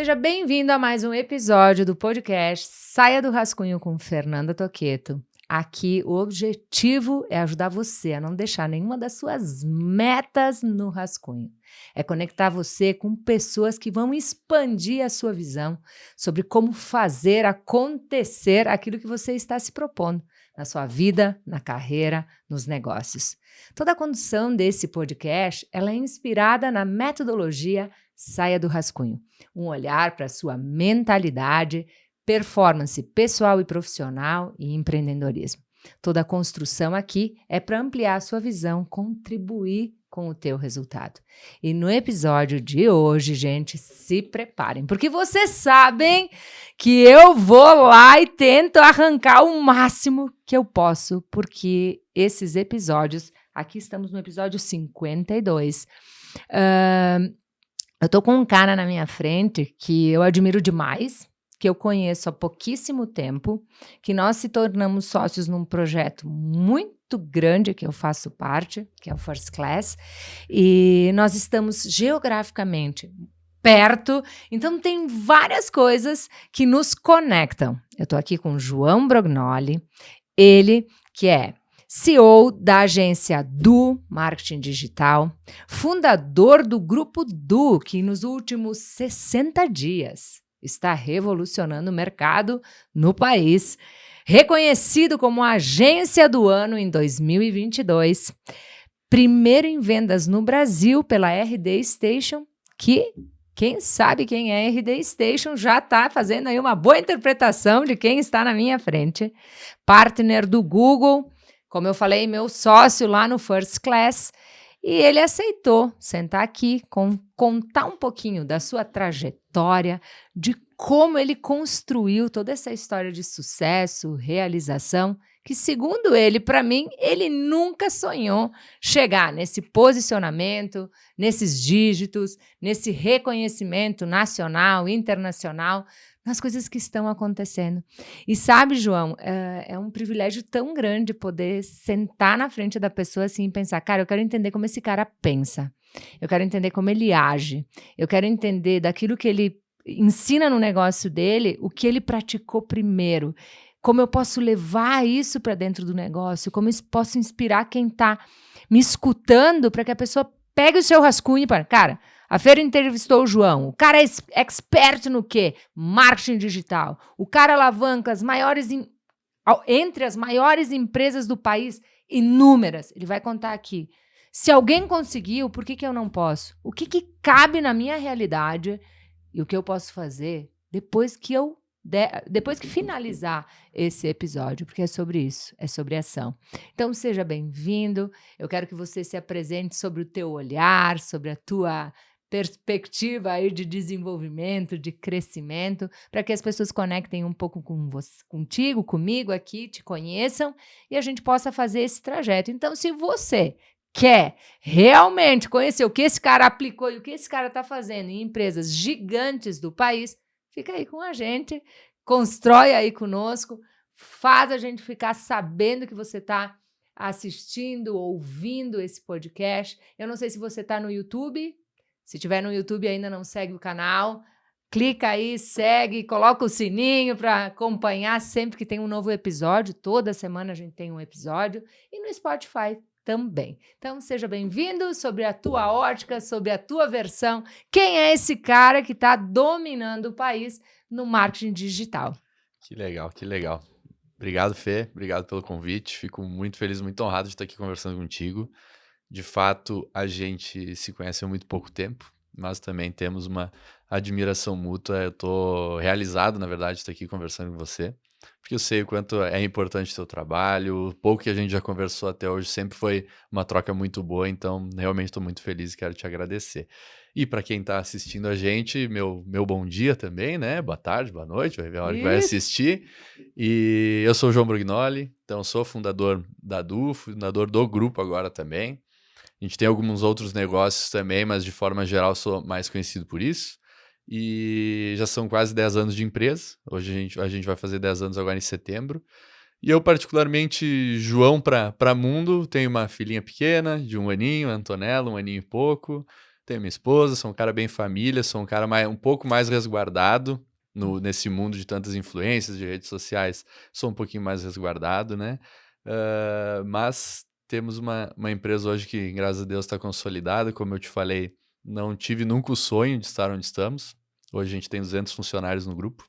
Seja bem-vindo a mais um episódio do podcast Saia do Rascunho com Fernanda Toqueto. Aqui o objetivo é ajudar você a não deixar nenhuma das suas metas no rascunho. É conectar você com pessoas que vão expandir a sua visão sobre como fazer acontecer aquilo que você está se propondo na sua vida, na carreira, nos negócios. Toda a condução desse podcast ela é inspirada na metodologia Saia do Rascunho, um olhar para a sua mentalidade, performance pessoal e profissional e empreendedorismo. Toda a construção aqui é para ampliar a sua visão, contribuir com o teu resultado. E no episódio de hoje, gente, se preparem, porque vocês sabem que eu vou lá e tento arrancar o máximo que eu posso, porque esses episódios, aqui estamos no episódio 52, eu tô com um cara na minha frente que eu admiro demais, que eu conheço há pouquíssimo tempo, que nós se tornamos sócios num projeto muito grande que eu faço parte, que é o First Class, e nós estamos geograficamente perto, então tem várias coisas que nos conectam. Eu tô aqui com o João Brognoli, ele que é CEO da agência Du Marketing Digital, fundador do Grupo Du, que nos últimos 60 dias está revolucionando o mercado no país, reconhecido como agência do ano em 2022, primeiro em vendas no Brasil pela RD Station, que quem sabe quem é RD Station já está fazendo aí uma boa interpretação de quem está na minha frente, partner do Google, como eu falei, meu sócio lá no First Class, e ele aceitou sentar aqui, contar um pouquinho da sua trajetória, de como ele construiu toda essa história de sucesso, realização, que segundo ele, para mim, ele nunca sonhou chegar nesse posicionamento, nesses dígitos, nesse reconhecimento nacional, internacional, nas coisas que estão acontecendo. E sabe, João, é um privilégio tão grande poder sentar na frente da pessoa assim e pensar, cara, eu quero entender como esse cara pensa, eu quero entender como ele age, eu quero entender daquilo que ele ensina no negócio dele, o que ele praticou primeiro, como eu posso levar isso para dentro do negócio, como eu posso inspirar quem está me escutando para que a pessoa pegue o seu rascunho e para, cara, a Feira entrevistou o João, o cara é expert no quê? Marketing digital. O cara alavanca entre as maiores empresas do país, inúmeras. Ele vai contar aqui. Se alguém conseguiu, por que eu não posso? O que cabe na minha realidade e o que eu posso fazer depois que finalizar esse episódio, porque é sobre isso, é sobre ação. Então, seja bem-vindo. Eu quero que você se apresente sobre o teu olhar, sobre a tua perspectiva aí de desenvolvimento, de crescimento, para que as pessoas conectem um pouco com você, contigo, comigo aqui, te conheçam e a gente possa fazer esse trajeto. Então, se você quer realmente conhecer o que esse cara aplicou e o que esse cara está fazendo em empresas gigantes do país, fica aí com a gente, constrói aí conosco, faz a gente ficar sabendo que você está assistindo, ouvindo esse podcast. Eu não sei se você está no YouTube. Se tiver no YouTube e ainda não segue o canal, clica aí, segue, coloca o sininho para acompanhar sempre que tem um novo episódio. Toda semana a gente tem um episódio. E no Spotify também. Então, seja bem-vindo sobre a tua ótica, sobre a tua versão. Quem é esse cara que está dominando o país no marketing digital? Que legal, que legal. Obrigado, Fê. Obrigado pelo convite. Fico muito feliz, muito honrado de estar aqui conversando contigo. De fato, a gente se conhece há muito pouco tempo, mas também temos uma admiração mútua. Eu estou realizado, na verdade, de estar aqui conversando com você, porque eu sei o quanto é importante o teu trabalho. O pouco que a gente já conversou até hoje sempre foi uma troca muito boa, então realmente estou muito feliz e quero te agradecer. E para quem está assistindo a gente, meu bom dia também, né? Boa tarde, boa noite, vai ver a hora que vai assistir. E eu sou o João Brognoli, então sou fundador da Du, fundador do grupo agora também. A gente tem alguns outros negócios também, mas de forma geral sou mais conhecido por isso. E já são quase 10 anos de empresa. Hoje a gente vai fazer 10 anos agora em setembro. E eu, particularmente, João para mundo, tenho uma filhinha pequena, de 1 aninho, a Antonella, 1 aninho e pouco. tenho minha esposa, sou um cara bem família, sou um cara um pouco mais resguardado nesse mundo de tantas influências de redes sociais, sou um pouquinho mais resguardado, né? Mas temos uma empresa hoje que, graças a Deus, está consolidada. Como eu te falei, não tive nunca o sonho de estar onde estamos. Hoje a gente tem 200 funcionários no grupo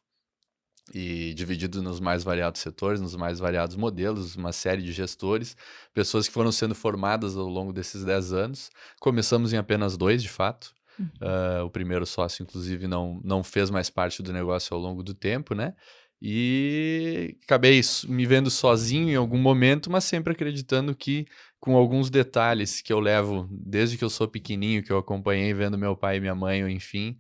e dividido nos mais variados setores, nos mais variados modelos, uma série de gestores, pessoas que foram sendo formadas ao longo desses 10 anos. Começamos em apenas 2, de fato. Uhum. O primeiro sócio, inclusive, não fez mais parte do negócio ao longo do tempo, né? E acabei me vendo sozinho em algum momento, mas sempre acreditando que, com alguns detalhes que eu levo desde que eu sou pequenininho, que eu acompanhei vendo meu pai e minha mãe, ou enfim,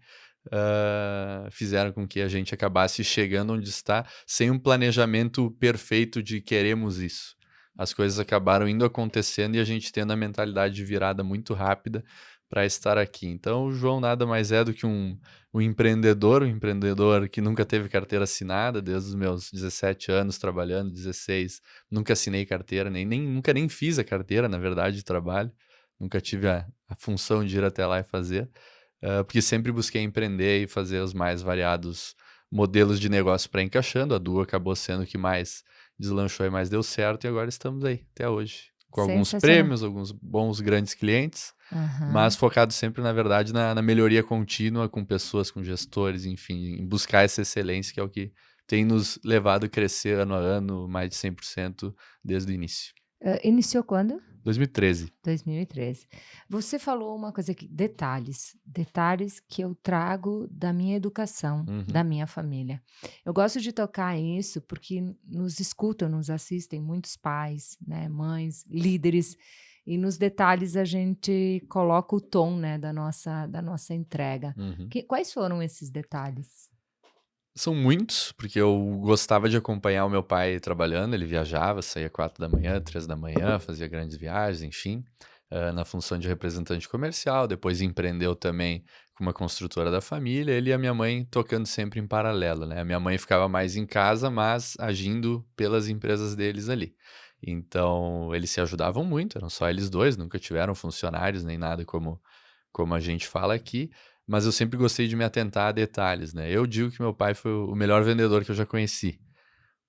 fizeram com que a gente acabasse chegando onde está, sem um planejamento perfeito de queremos isso. As coisas acabaram indo acontecendo e a gente tendo a mentalidade de virada muito rápida para estar aqui. Então, o João nada mais é do que um empreendedor que nunca teve carteira assinada, desde os meus 17 anos trabalhando, 16, nunca assinei carteira, nunca nem fiz a carteira, na verdade, de trabalho. Nunca tive a função de ir até lá e fazer. Porque sempre busquei empreender e fazer os mais variados modelos de negócio para encaixando. A Duo acabou sendo o que mais deslanchou e mais deu certo, e agora estamos aí, até hoje. Com alguns Sensacional. prêmios, alguns bons grandes clientes, mas Aham. focado sempre, na verdade, na melhoria contínua com pessoas, com gestores, enfim, em buscar essa excelência, que é o que tem nos levado a crescer ano a ano, mais de 100% desde o início. Iniciou quando? 2013. 2013. Você falou uma coisa aqui, detalhes, detalhes que eu trago da minha educação, Uhum, da minha família. Eu gosto de tocar isso porque nos escutam, nos assistem muitos pais, né, mães, líderes, e nos detalhes a gente coloca o tom, né, da nossa entrega. uhum. Quais foram esses detalhes? São muitos, porque eu gostava de acompanhar o meu pai trabalhando, ele viajava, saía 4 da manhã, 3 da manhã, fazia grandes viagens, enfim, na função de representante comercial, depois empreendeu também com uma construtora da família, ele e a minha mãe tocando sempre em paralelo, né? A minha mãe ficava mais em casa, mas agindo pelas empresas deles ali. Então, eles se ajudavam muito, eram só eles dois, nunca tiveram funcionários nem nada como a gente fala aqui, mas eu sempre gostei de me atentar a detalhes, né. Eu digo que meu pai foi o melhor vendedor que eu já conheci,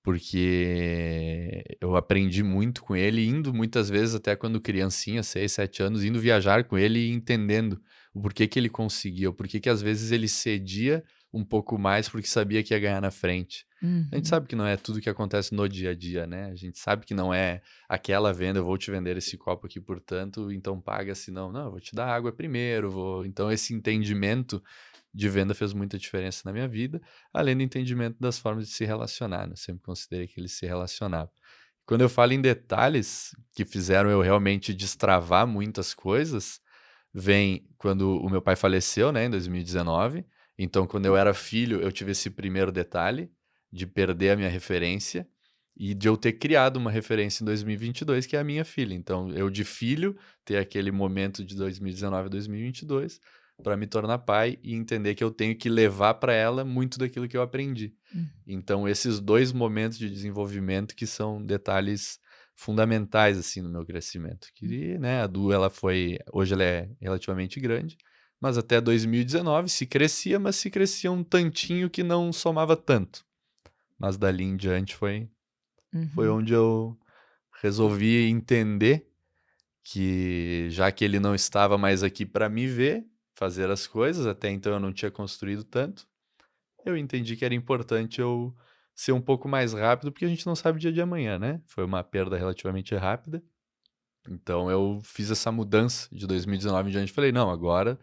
porque eu aprendi muito com ele, indo muitas vezes até quando criancinha, 6, 7 anos, indo viajar com ele e entendendo o porquê que ele conseguia, o porquê que às vezes ele cedia um pouco mais, porque sabia que ia ganhar na frente. A gente Uhum, sabe que não é tudo que acontece no dia a dia, né, a gente sabe que não é aquela venda: "Eu vou te vender esse copo aqui por tanto, então paga, senão não, eu vou te dar água primeiro, vou". Então esse entendimento de venda fez muita diferença na minha vida, além do entendimento das formas de se relacionar, né, eu sempre considerei que ele se relacionava. Quando eu falo em detalhes que fizeram eu realmente destravar muitas coisas, vem quando o meu pai faleceu, né, em 2019. Então, quando eu era filho, eu tive esse primeiro detalhe de perder a minha referência e de eu ter criado uma referência em 2022, que é a minha filha. Então, eu de filho ter aquele momento de 2019 a 2022 para me tornar pai e entender que eu tenho que levar para ela muito daquilo que eu aprendi. hum. Então, esses 2 momentos de desenvolvimento que são detalhes fundamentais, assim, no meu crescimento. Que, né, a Du, ela foi hoje ela é relativamente grande, mas até 2019 se crescia, mas se crescia um tantinho que não somava tanto. Mas dali em diante foi Uhum. onde eu resolvi entender que, já que ele não estava mais aqui para me ver fazer as coisas, até então eu não tinha construído tanto, eu entendi que era importante eu ser um pouco mais rápido, porque a gente não sabe o dia de amanhã, né. Foi uma perda relativamente rápida, então eu fiz essa mudança de 2019 em diante, falei: "Não, agora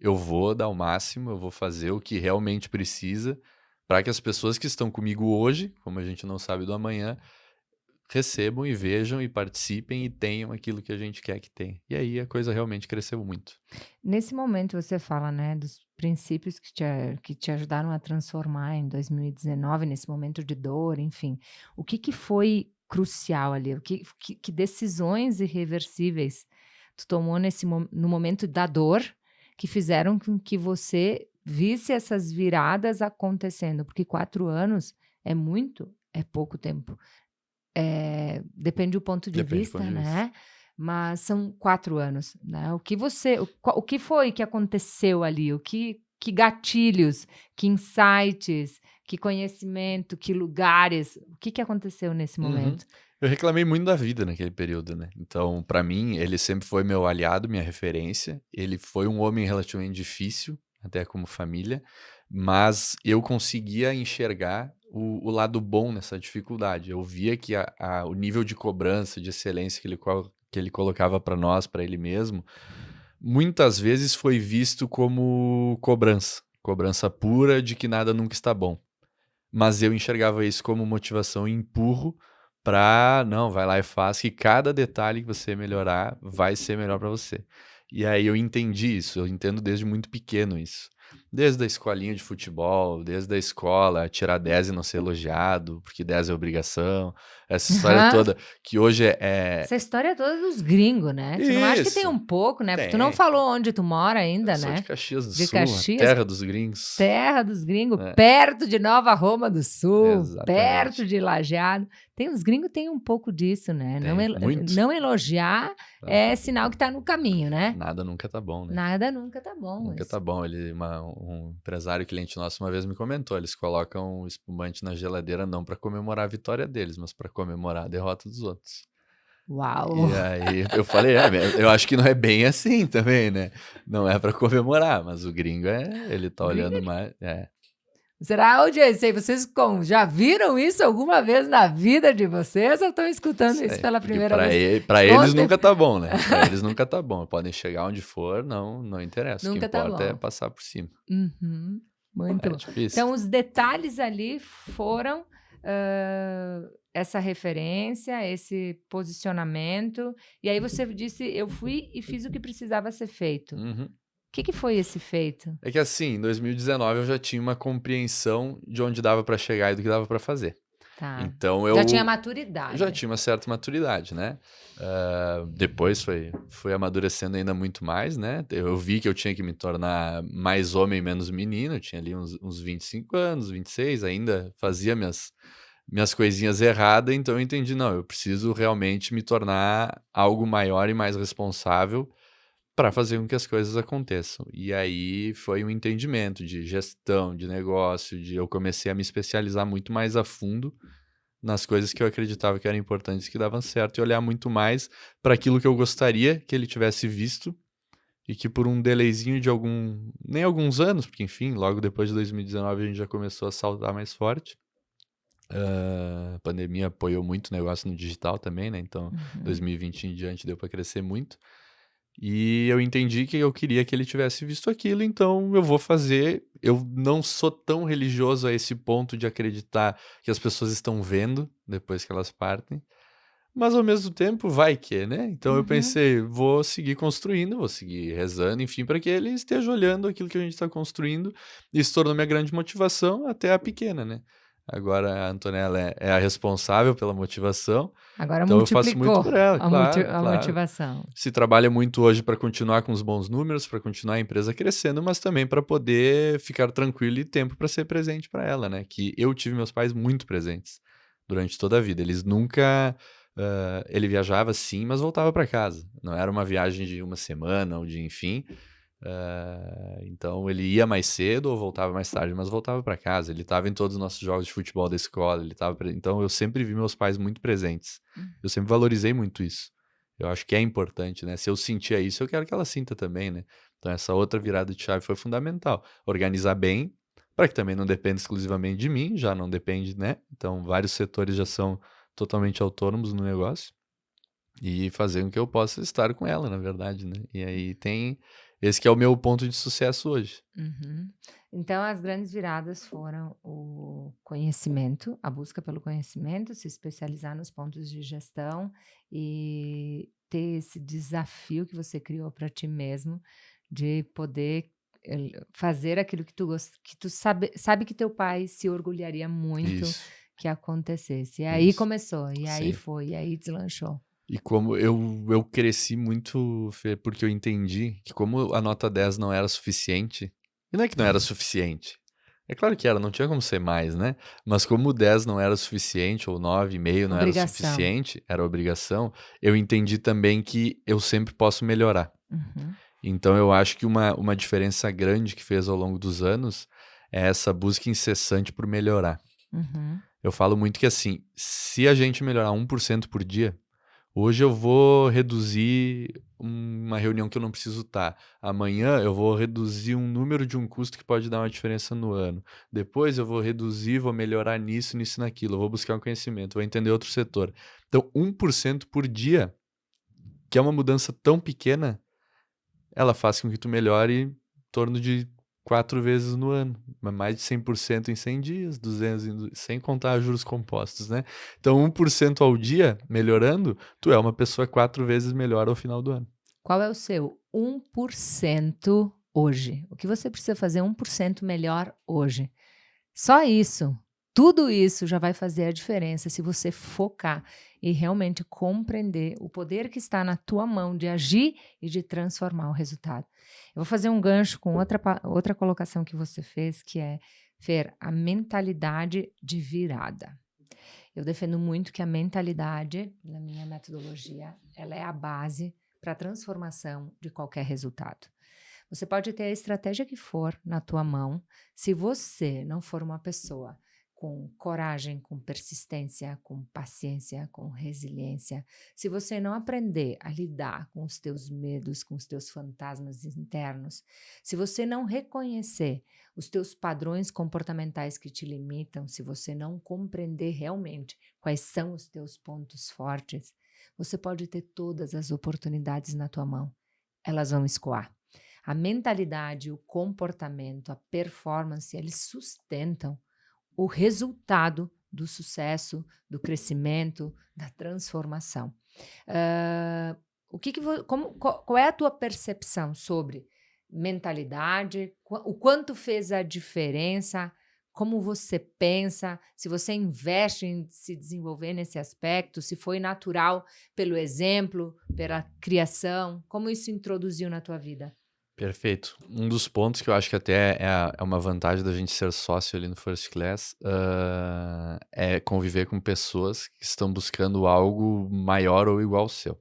eu vou dar o máximo, eu vou fazer o que realmente precisa, para que as pessoas que estão comigo hoje, como a gente não sabe do amanhã, recebam e vejam e participem e tenham aquilo que a gente quer que tenha". E aí a coisa realmente cresceu muito. Nesse momento você fala, né, dos princípios que te ajudaram a transformar em 2019, nesse momento de dor, enfim. O que que foi crucial ali? O que decisões irreversíveis tu tomou no momento da dor, que fizeram com que você visse essas viradas acontecendo? Porque 4 anos é muito, é pouco tempo. Depende do ponto de Depende do ponto vista, de vista. né. mas são 4 anos, né? O que foi que aconteceu ali? Que gatilhos, que insights, que conhecimento, que lugares, o que aconteceu nesse Uhum. momento? Eu reclamei muito da vida naquele período, né. Então, pra mim, ele sempre foi meu aliado, minha referência. Ele foi um homem relativamente difícil, até como família, mas eu conseguia enxergar o lado bom nessa dificuldade. Eu via que o nível de cobrança, de excelência que ele colocava pra nós, pra ele mesmo, muitas vezes foi visto como cobrança, cobrança pura de que nada nunca está bom. Mas eu enxergava isso como motivação e empurro pra, não, vai lá e faz, que cada detalhe que você melhorar vai ser melhor pra você. E aí eu entendi isso, eu entendo desde muito pequeno isso. Desde a escolinha de futebol, desde a escola, tirar 10 e não ser elogiado, porque 10 é obrigação. Essa história Aham. toda que hoje é Essa história é toda dos gringos, né? Tu não acha que tem isso, um pouco, né? Porque tu não tem. falou onde tu mora Eu ainda, sou de né? Caxias do De Sul, a Caxias, terra dos gringos. terra dos gringos, É, perto de Nova Roma do Sul, perto exatamente. de Lajeado. Os gringos têm um pouco disso, né? Tem, muito. Não elogiar é sinal que tá no caminho, né? Nada nunca tá bom, né. Nada nunca tá bom. Nunca tá bom. Um empresário cliente nosso uma vez me comentou, eles colocam espumante na geladeira não para comemorar a vitória deles, mas para comemorar a derrota dos outros. Uau! E aí eu falei: eu acho que não é bem assim também, né, não é para comemorar, mas o gringo ele tá O gringo olhando mais será, audiência, e vocês já viram isso alguma vez na vida de vocês ou estão escutando isso sei, pela porque primeira vez? pra eles Contem. nunca tá bom, né, pra eles nunca tá bom, podem chegar onde for, não interessa, o que Nunca tá importa é bom. passar por cima. Uhum, muito É bom. difícil. Então os detalhes ali foram, essa referência, esse posicionamento, e aí você disse: "Eu fui e fiz o que precisava ser feito". O Uhum. que foi esse feito? É que assim, em 2019 eu já tinha uma compreensão de onde dava pra chegar e do que dava pra fazer. Tá. Então Já tinha eu já maturidade. tinha uma certa maturidade, né. Depois foi amadurecendo ainda muito mais, né. Eu vi que eu tinha que me tornar mais homem, menos menino, eu tinha ali uns 25 anos, 26, ainda fazia minhas coisinhas errada, então eu entendi: "Não, eu preciso realmente me tornar algo maior e mais responsável para fazer com que as coisas aconteçam". E aí foi um entendimento de gestão, de negócio, eu comecei a me especializar muito mais a fundo nas coisas que eu acreditava que eram importantes, que davam certo, e olhar muito mais para aquilo que eu gostaria que ele tivesse visto, e que por um delayzinho de nem alguns anos, porque enfim, logo depois de 2019 a gente já começou a saltar mais forte. A pandemia apoiou muito o negócio no digital também, né, então Uhum. 2020 em diante deu para crescer muito. E eu entendi que eu queria que ele tivesse visto aquilo, então eu vou fazer. Eu não sou tão religioso a esse ponto de acreditar que as pessoas estão vendo depois que elas partem, mas ao mesmo tempo vai que, né? Então eu Uhum. pensei, vou seguir construindo, vou seguir rezando, enfim, para que ele esteja olhando aquilo que a gente está construindo. E se tornou minha grande motivação, até a pequena, né? Agora a Antonella é a responsável pela motivação, Agora então eu faço muito multiplicou por ela, claro, a claro. motivação. Se trabalha muito hoje para continuar com os bons números, para continuar a empresa crescendo, mas também para poder ficar tranquilo e tempo para ser presente para ela, né, que eu tive meus pais muito presentes durante toda a vida. Eles nunca ele viajava sim, mas voltava para casa. Não era uma viagem de uma semana ou de enfim, então ele ia mais cedo ou voltava mais tarde, mas voltava para casa. Ele estava em todos os nossos jogos de futebol da escola, ele estava então eu sempre vi meus pais muito presentes. Eu sempre valorizei muito isso. Eu acho que é importante, né, se eu sentia isso, eu quero que ela sinta também, né. Então essa outra virada de chave foi fundamental. Organizar bem, para que também não dependa exclusivamente de mim, já não depende, né, então vários setores já são totalmente autônomos no negócio. E fazer com que eu possa estar com ela, na verdade, né. E aí tem esse que é o meu ponto de sucesso hoje. Uhum. Então, as grandes viradas foram o conhecimento, a busca pelo conhecimento, se especializar nos pontos de gestão e ter esse desafio que você criou para ti mesmo de poder fazer aquilo que que tu sabe que teu pai se orgulharia muito Isso, que acontecesse. E aí isso. começou, e aí Sim. foi, e aí deslanchou. E como eu cresci muito, Fê, porque eu entendi que como a nota 10 não era suficiente, e não é que não era suficiente, É claro que era, não tinha como ser mais, né? Mas como o 10 não era o suficiente, ou 9,5 não era o Obrigação. suficiente, era obrigação, eu entendi também que eu sempre posso melhorar. Uhum, Então eu acho que uma diferença grande que fez ao longo dos anos é essa busca incessante por melhorar. uhum. Eu falo muito que assim, se a gente melhorar 1% por dia, hoje eu vou reduzir uma reunião que eu não preciso estar. Amanhã eu vou reduzir um número de um custo que pode dar uma diferença no ano. Depois eu vou reduzir, vou melhorar nisso, nisso e naquilo. Eu vou buscar um conhecimento, vou entender outro setor. Então, 1% por dia, que é uma mudança tão pequena, ela faz com que tu melhore em torno de 4 vezes no ano, mas mais de 100% em 100 dias, 200 sem contar juros compostos, né. Então 1% ao dia melhorando, tu é uma pessoa 4 vezes melhor ao final do ano. Qual é o seu 1% hoje? O que você precisa fazer 1% melhor hoje? Só isso, tudo isso já vai fazer a diferença se você focar e realmente compreender o poder que está na tua mão de agir e de transformar o resultado. Eu vou fazer um gancho com outra colocação que você fez, que é, Fer, a mentalidade de virada. Eu defendo muito que a mentalidade, na minha metodologia, ela é a base para a transformação de qualquer resultado. Você pode ter a estratégia que for na tua mão, se você não for uma pessoa com coragem, com persistência, com paciência, com resiliência, se você não aprender a lidar com os teus medos, com os teus fantasmas internos, se você não reconhecer os teus padrões comportamentais que te limitam, se você não compreender realmente quais são os teus pontos fortes, você pode ter todas as oportunidades na tua mão. Elas vão escoar. A mentalidade, o comportamento, a performance, eles sustentam o resultado do sucesso, do crescimento, da transformação. Ah, o que que qual é a tua percepção sobre mentalidade? O quanto fez a diferença? Como você pensa? Se você investe em se desenvolver nesse aspecto? Se foi natural pelo exemplo, pela criação? Como isso introduziu na tua vida? Perfeito. Um dos pontos que eu acho que até é uma vantagem da gente ser sócio ali no First Class, é conviver com pessoas que estão buscando algo maior ou igual ao seu.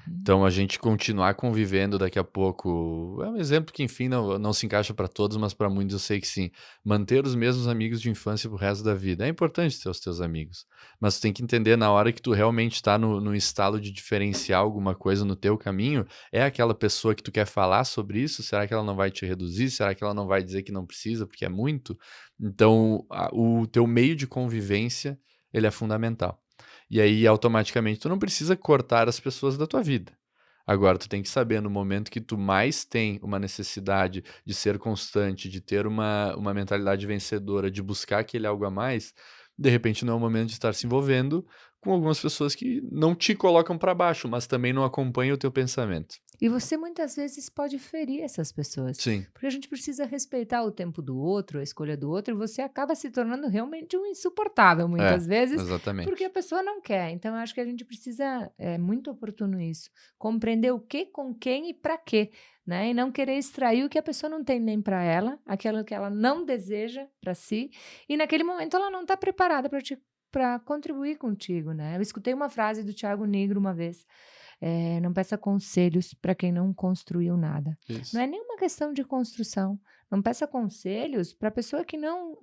Hum. Então a gente continuar convivendo daqui a pouco é um exemplo que, enfim, não se encaixa para todos, mas para muitos eu sei que sim. Manter os mesmos amigos de infância pro resto da vida. É importante ter os teus amigos, mas tu tem que entender na hora que tu realmente está no estado de diferenciar alguma coisa no teu caminho, é aquela pessoa que tu quer falar sobre isso? Será que ela não vai te reduzir? Será que ela não vai dizer que não precisa porque é muito? Então o teu meio de convivência, ele é fundamental. E aí, automaticamente, tu não precisa cortar as pessoas da tua vida. Agora, tu tem que saber, no momento que tu mais tem uma necessidade de ser constante, de ter uma mentalidade vencedora, de buscar aquele algo a mais, de repente não é o momento de estar se envolvendo com algumas pessoas que não te colocam para baixo, mas também não acompanham o teu pensamento. E você muitas vezes pode ferir essas pessoas, Sim, porque a gente precisa respeitar o tempo do outro, a escolha do outro, e você acaba se tornando realmente um insuportável é, muitas vezes, porque a exatamente. pessoa não quer. Então, eu acho que a gente precisa, é muito oportuno isso, compreender o que, com quem e para quê, né? E não querer extrair o que a pessoa não tem nem para ela, aquilo que ela não deseja para si, e naquele momento ela não está preparada para contribuir contigo, né? Eu escutei uma frase do Tiago Negro uma vez. Não peça conselhos para quem não construiu nada. Não Isso. é nenhuma questão de construção. Não peça conselhos para pessoa que não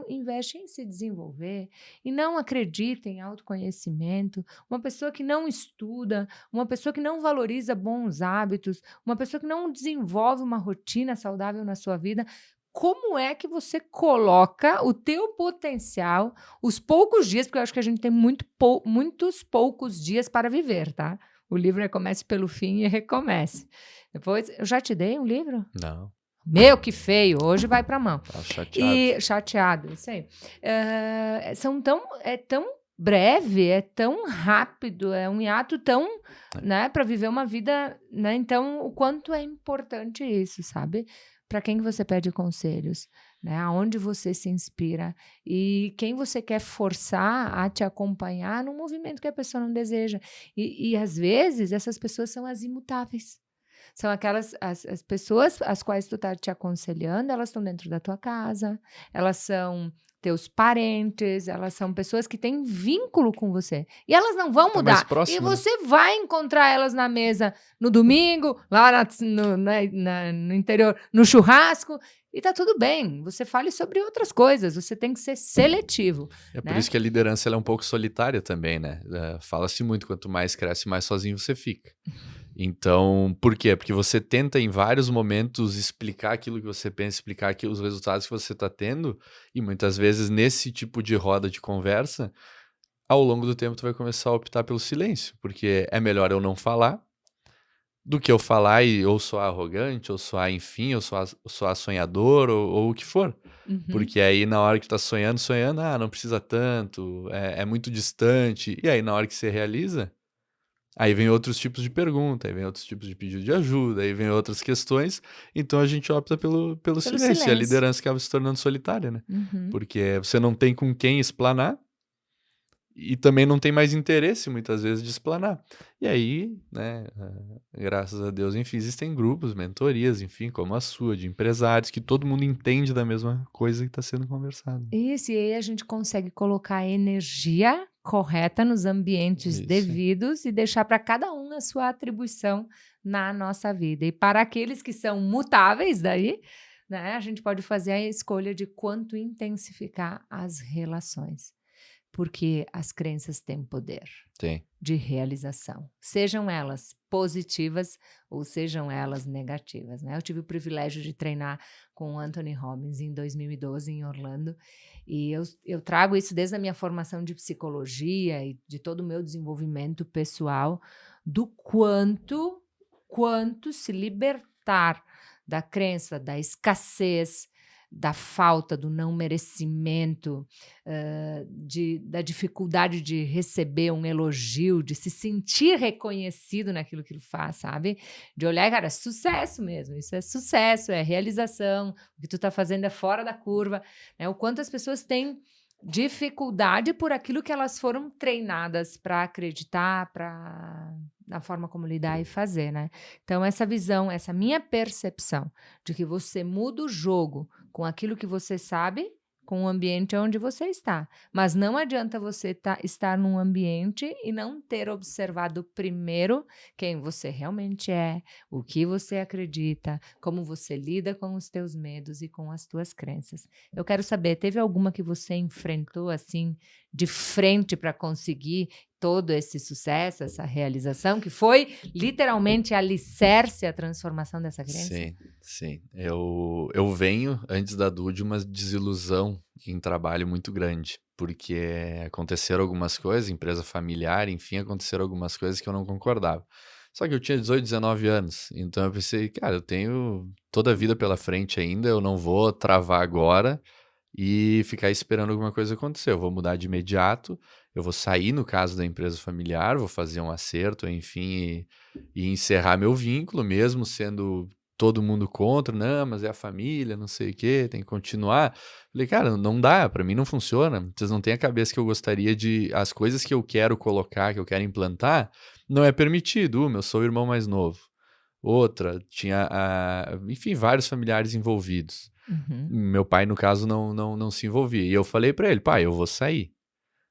investe em se desenvolver e não acredita em autoconhecimento, uma pessoa que não estuda, uma pessoa que não valoriza bons hábitos, uma pessoa que não desenvolve uma rotina saudável na sua vida. Como é que você coloca o teu potencial, os poucos dias, porque eu acho que a gente tem muitos poucos dias para viver, tá? O livro é Comece pelo Fim e Recomece. Depois, eu já te dei um livro? Não, Meu, que feio! Hoje vai para mão. tá chateado. E chateado, isso aí. É tão breve, é tão rápido, é um hiato tão, né, para viver uma vida, né? Então, o quanto é importante isso, sabe? Para quem que você pede conselhos, né? Aonde você se inspira e quem você quer forçar a te acompanhar num movimento que a pessoa não deseja. E às vezes essas pessoas são as imutáveis. São aquelas as pessoas às quais tu tá te aconselhando, elas estão dentro da tua casa, elas são teus parentes, elas são pessoas que têm vínculo com você. E elas não vão Tá mais mudar. E próximo, né? você vai encontrar elas na mesa no domingo, lá no interior, no churrasco, e tá tudo bem. Você fale sobre outras coisas, você tem que ser seletivo, É por né? isso que a liderança ela é um pouco solitária também, né? Fala-se muito, quanto mais cresce, mais sozinho você fica. Então, por quê? Porque você tenta em vários momentos explicar aquilo que você pensa, explicar os resultados que você está tendo, e muitas vezes nesse tipo de roda de conversa, ao longo do tempo tu vai começar a optar pelo silêncio, porque é melhor eu não falar do que eu falar e ou soar arrogante, ou soar enfim, ou soar sonhador, ou o que for. Uhum. Porque aí na hora que tá sonhando, não precisa tanto, é muito distante. E aí na hora que você realiza, aí vem outros tipos de pergunta, aí vem outros tipos de pedido de ajuda, aí vem outras questões. Então a gente opta pelo Pelo silêncio. E a silêncio. liderança acaba se tornando solitária, né? Uhum. Porque você não tem com quem explanar e também não tem mais interesse, muitas vezes, de explanar. E aí, né, graças a Deus, enfim, existem grupos, mentorias, enfim, como a sua, de empresários, que todo mundo entende da mesma coisa que está sendo conversado. Isso, e aí a gente consegue colocar a energia correta nos ambientes Isso. devidos e deixar para cada um a sua atribuição na nossa vida. E para aqueles que são mutáveis daí, né, a gente pode fazer a escolha de quanto intensificar as relações, porque as crenças têm poder Tem. de realização, sejam elas positivas ou sejam elas negativas, né? Eu tive o privilégio de treinar com o Anthony Robbins em 2012 em Orlando, e eu trago isso desde a minha formação de psicologia e de todo o meu desenvolvimento pessoal, do quanto se libertar da crença da escassez, da falta, do não merecimento, da dificuldade de receber um elogio, de se sentir reconhecido naquilo que ele faz, sabe? De olhar, cara, sucesso mesmo, isso é sucesso, é realização, o que tu tá fazendo é fora da curva, né? O quanto as pessoas têm dificuldade por aquilo que elas foram treinadas para acreditar, na forma como lidar e fazer, né? Então, essa visão, essa minha percepção de que você muda o jogo com aquilo que você sabe, com o ambiente onde você está. Mas não adianta você estar num ambiente e não ter observado primeiro quem você realmente é, o que você acredita, como você lida com os teus medos e com as tuas crenças. Eu quero saber, teve alguma que você enfrentou assim de frente para conseguir todo esse sucesso, essa realização, que foi literalmente alicerce a transformação dessa crença? Sim, sim. Eu venho, antes da Du, de uma desilusão em trabalho muito grande, porque aconteceram algumas coisas, empresa familiar, enfim, aconteceram algumas coisas que eu não concordava. Só que eu tinha 18, 19 anos, então eu pensei, cara, eu tenho toda a vida pela frente ainda, eu não vou travar agora e ficar esperando alguma coisa acontecer. Eu vou mudar de imediato, eu vou sair, no caso da empresa familiar, vou fazer um acerto, enfim, e encerrar meu vínculo, mesmo sendo todo mundo contra, não, mas é a família, não sei o quê, tem que continuar. Falei, cara, não dá, pra mim não funciona. Vocês não têm a cabeça que eu gostaria de. As coisas que eu quero colocar, que eu quero implantar, não é permitido. Eu sou o irmão mais novo. Outra, tinha, enfim, vários familiares envolvidos. Uhum. Meu pai, no caso, não se envolvia. E eu falei pra ele, pai, eu vou sair.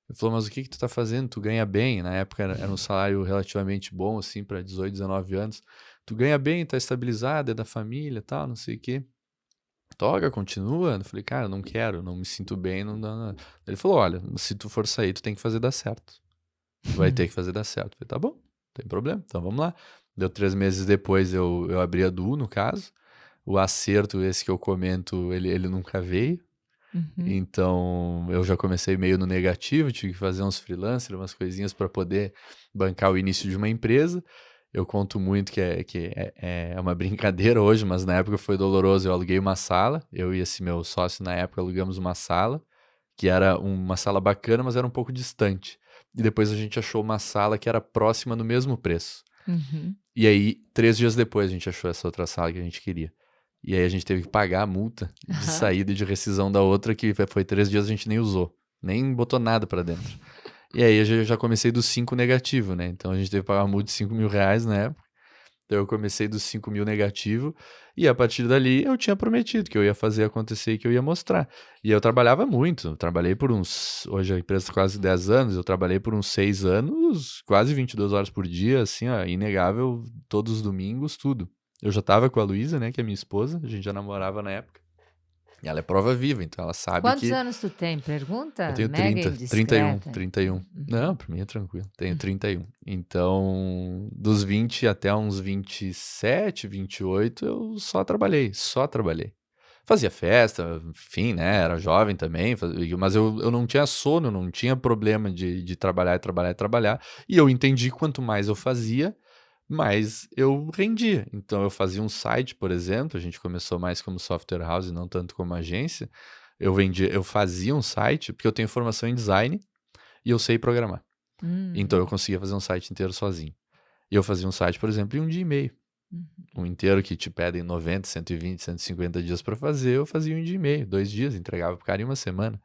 Ele falou, mas o que que tu tá fazendo? Tu ganha bem. Na época era um salário relativamente bom, assim, para 18, 19 anos. Tu ganha bem, tá estabilizado, é da família, tal, não sei o quê. Toga, continua. Eu falei, cara, não quero, não me sinto bem, não dá nada. Ele falou, olha, se tu for sair, tu tem que fazer dar certo. Tu vai ter que fazer dar certo. Eu falei, tá bom, não tem problema, então vamos lá. Deu 3 meses depois, eu abri a Du, no caso. O acerto, esse que eu comento, ele nunca veio. Uhum. Então, eu já comecei meio no negativo, tive que fazer uns freelancers, umas coisinhas para poder bancar o início de uma empresa. Eu conto muito que é uma brincadeira hoje, mas na época foi doloroso. Eu aluguei uma sala, eu e esse meu sócio na época alugamos uma sala, que era uma sala bacana, mas era um pouco distante. E depois a gente achou uma sala que era próxima no mesmo preço. Uhum. E aí, 3 dias depois, a gente achou essa outra sala que a gente queria. E aí a gente teve que pagar a multa de Aham. saída e de rescisão da outra, que foi 3 dias a gente nem usou. Nem botou nada pra dentro. E aí eu já comecei do 5 negativo, né? Então a gente teve que pagar uma multa de R$ 5.000 na época. Então eu comecei dos 5 mil negativo e a partir dali eu tinha prometido que eu ia fazer acontecer e que eu ia mostrar. E eu trabalhava muito, eu trabalhei por uns, hoje a empresa tem quase 10 anos, eu trabalhei por uns 6 anos, quase 22 horas por dia, assim, ó, inegável, todos os domingos, tudo. Eu já tava com a Luísa, né, que é minha esposa, a gente já namorava na época. E ela é prova viva, então ela sabe Quantos que anos tu tem? eu Pergunta tenho mega 30, 31, indiscreta. 31. Não, pra mim é tranquilo. Tenho 31. Então, dos 20 até uns 27, 28, eu só trabalhei, só trabalhei. Fazia festa, enfim, né? Era jovem também, mas eu não tinha sono, não tinha problema de trabalhar e trabalhar e trabalhar. E eu entendi que quanto mais eu fazia, mais eu rendia. Então, eu fazia um site, por exemplo, a gente começou mais como software house e não tanto como agência. Eu fazia um site, porque eu tenho formação em design e eu sei programar. Então eu Uhum. conseguia fazer um site inteiro sozinho. E eu fazia um site, por exemplo, em um dia e meio. Uhum. Um inteiro que te pedem 90, 120, 150 dias para fazer, eu fazia em um dia e meio, 2 dias, entregava pro cara em uma semana.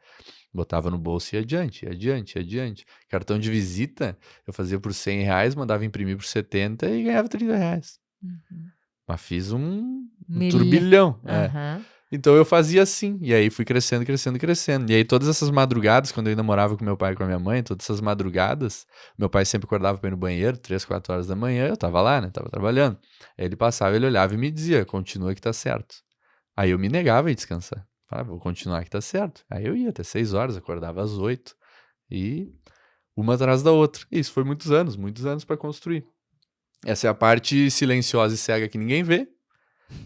Botava no bolso e ia adiante, ia adiante, ia adiante. Cartão de visita, eu fazia por R$ 100, mandava imprimir por 70 e ganhava R$ 30. Uhum. Mas fiz um Milha. turbilhão. Aham. Então eu fazia assim, e aí fui crescendo, crescendo, crescendo. E aí todas essas madrugadas, quando eu ainda morava com meu pai e com a minha mãe, todas essas madrugadas, meu pai sempre acordava pra ir no banheiro, 3, 4 horas da manhã, eu tava lá, né, tava trabalhando. Aí ele passava, ele olhava e me dizia, continua que tá certo. Aí eu me negava a ir descansar. Falava, vou continuar que tá certo. Aí eu ia até 6 horas, acordava às 8, e uma atrás da outra. Isso foi muitos anos pra construir. Essa é a parte silenciosa e cega que ninguém vê,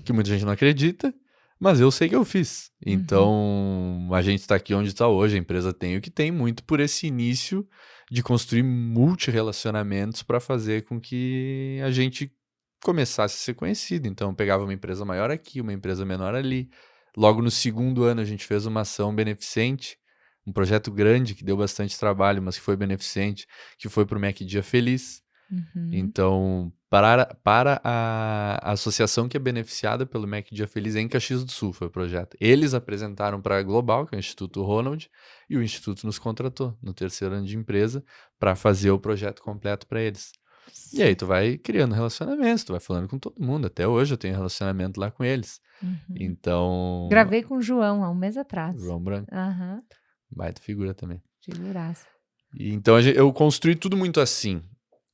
que muita gente não acredita, mas eu sei que eu fiz. Uhum. Então, a gente está aqui onde está hoje, a empresa tem o que tem, muito por esse início de construir multi-relacionamentos para fazer com que a gente começasse a ser conhecido. Então, eu pegava uma empresa maior aqui, uma empresa menor ali. Logo no segundo ano, a gente fez uma ação beneficente, um projeto grande que deu bastante trabalho, mas que foi beneficente, que foi para o Mac Dia Feliz. Uhum. Então, para a associação que é beneficiada pelo Mac Dia Feliz é em Caxias do Sul, foi o projeto. Eles apresentaram para a Global, que é o Instituto Ronald, e o Instituto nos contratou no terceiro ano de empresa para fazer o projeto completo para eles. E aí Sim. tu vai criando relacionamentos, tu vai falando com todo mundo. Até hoje eu tenho relacionamento lá com eles. Uhum. Então, Gravei com o João há um mês atrás. João Branco, Aham. baita figura também. Figuraça. E então eu construí tudo muito assim,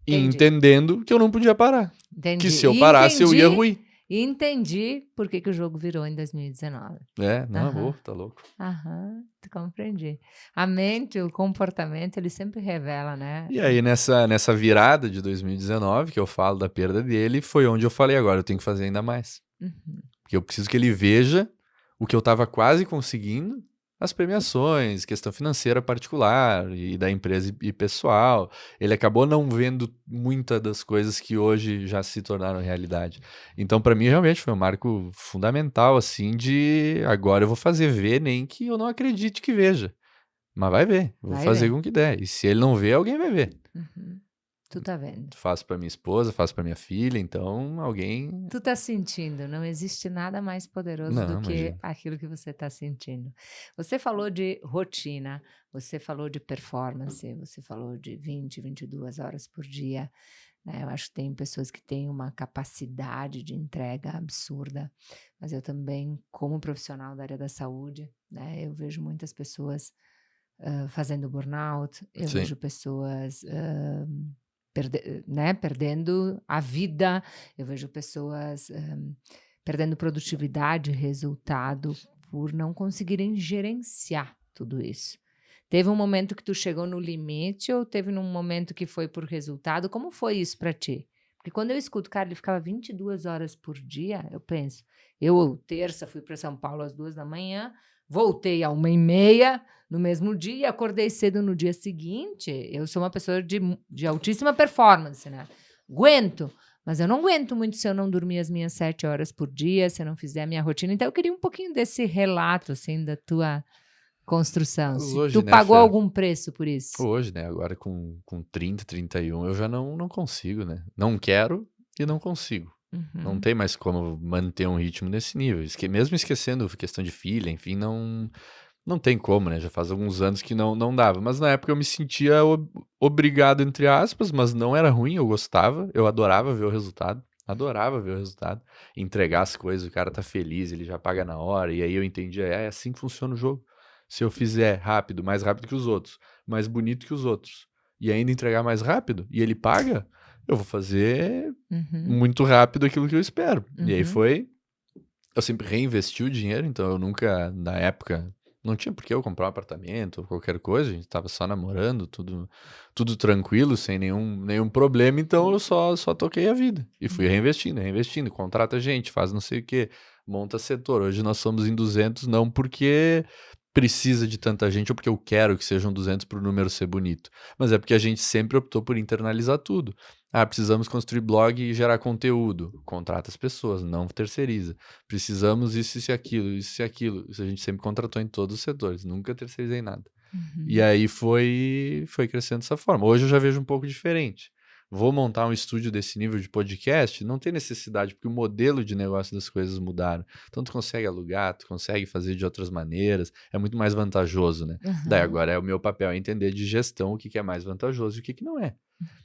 e Entendi. entendendo que eu não podia parar. Que Entendi. se eu E parasse, eu ia entendi. ruir. E entendi por que que o jogo virou em 2019. É, não, Aham. tá louco. Aham. Compreendi. A mente, o comportamento, ele sempre revela, né? E aí, nessa virada de 2019, que eu falo da perda dele, foi onde eu falei, agora eu tenho que fazer ainda mais. Uhum. Porque eu preciso que ele veja o que eu tava quase conseguindo, as premiações, questão financeira particular e da empresa e pessoal. Ele acabou não vendo muitas das coisas que hoje já se tornaram realidade. Então, para mim, realmente foi um marco fundamental, assim, de agora eu vou fazer ver, nem que eu não acredite que veja. Mas vai ver, vou Vai fazer ver. com que der. E se ele não ver, alguém vai ver. Uhum. Tu tá vendo. Faço para minha esposa, faço para minha filha, então alguém. Tu tá sentindo, não existe nada mais poderoso do Não, que imagina. aquilo que você tá sentindo. Você falou de rotina, você falou de performance, você falou de 20, 22 horas por dia, né? Eu acho que tem pessoas que têm uma capacidade de entrega absurda, mas eu também, como profissional da área da saúde, né, eu vejo muitas pessoas fazendo burnout, eu Sim, vejo pessoas né, perdendo a vida, eu vejo pessoas perdendo produtividade, resultado, por não conseguirem gerenciar tudo isso. Teve um momento que tu chegou no limite ou teve num momento que foi por resultado? Como foi isso para ti? Porque quando eu escuto, cara, ele ficava 22 horas por dia, eu penso, eu terça fui para São Paulo às 2 da manhã, voltei à 1h30 no mesmo dia, acordei cedo no dia seguinte. Eu sou uma pessoa de altíssima performance, né? Aguento, mas eu não aguento muito se eu não dormir as minhas 7 horas por dia, se eu não fizer a minha rotina. Então, eu queria um pouquinho desse relato, assim, da tua construção. mas Se hoje, tu né, pagou Fê? algum preço por isso? Hoje, né, agora com 30, 31, eu já não consigo, né? Não quero e não consigo. Não Uhum. tem mais como manter um ritmo nesse nível. Mesmo esquecendo questão de filha, enfim, não tem como, né? Já faz alguns anos que não dava. Mas na época eu me sentia obrigado, entre aspas, mas não era ruim, eu gostava, eu adorava ver o resultado. Adorava ver o resultado. Entregar as coisas, o cara tá feliz, ele já paga na hora. E aí eu entendi, é assim que funciona o jogo. Se eu fizer rápido, mais rápido que os outros, mais bonito que os outros, e ainda entregar mais rápido, e ele paga, eu vou fazer Uhum, muito rápido aquilo que eu espero. E aí uhum, foi. Eu sempre reinvesti o dinheiro, então eu nunca, na época, não tinha por que eu comprar um apartamento ou qualquer coisa, a gente tava só namorando, tudo tranquilo, sem nenhum problema, então eu só toquei a vida. E fui reinvestindo, contrata gente, faz não sei o quê, monta setor. Hoje nós somos em 200, não porque precisa de tanta gente ou porque eu quero que sejam 200 para o número ser bonito, mas é porque a gente sempre optou por internalizar tudo. Ah, precisamos construir blog e gerar conteúdo. Contrata as pessoas, não terceiriza. Precisamos isso e aquilo, isso e aquilo. Isso a gente sempre contratou em todos os setores, nunca terceirizei nada. E uhum. aí foi crescendo dessa forma. Hoje eu já vejo um pouco diferente. Vou montar um estúdio desse nível de podcast? Não tem necessidade, porque o modelo de negócio das coisas mudaram. Então tu consegue alugar, tu consegue fazer de outras maneiras, é muito mais vantajoso, né? Daí Aham, agora é o meu papel entender de gestão o que que é mais vantajoso e o que que não é.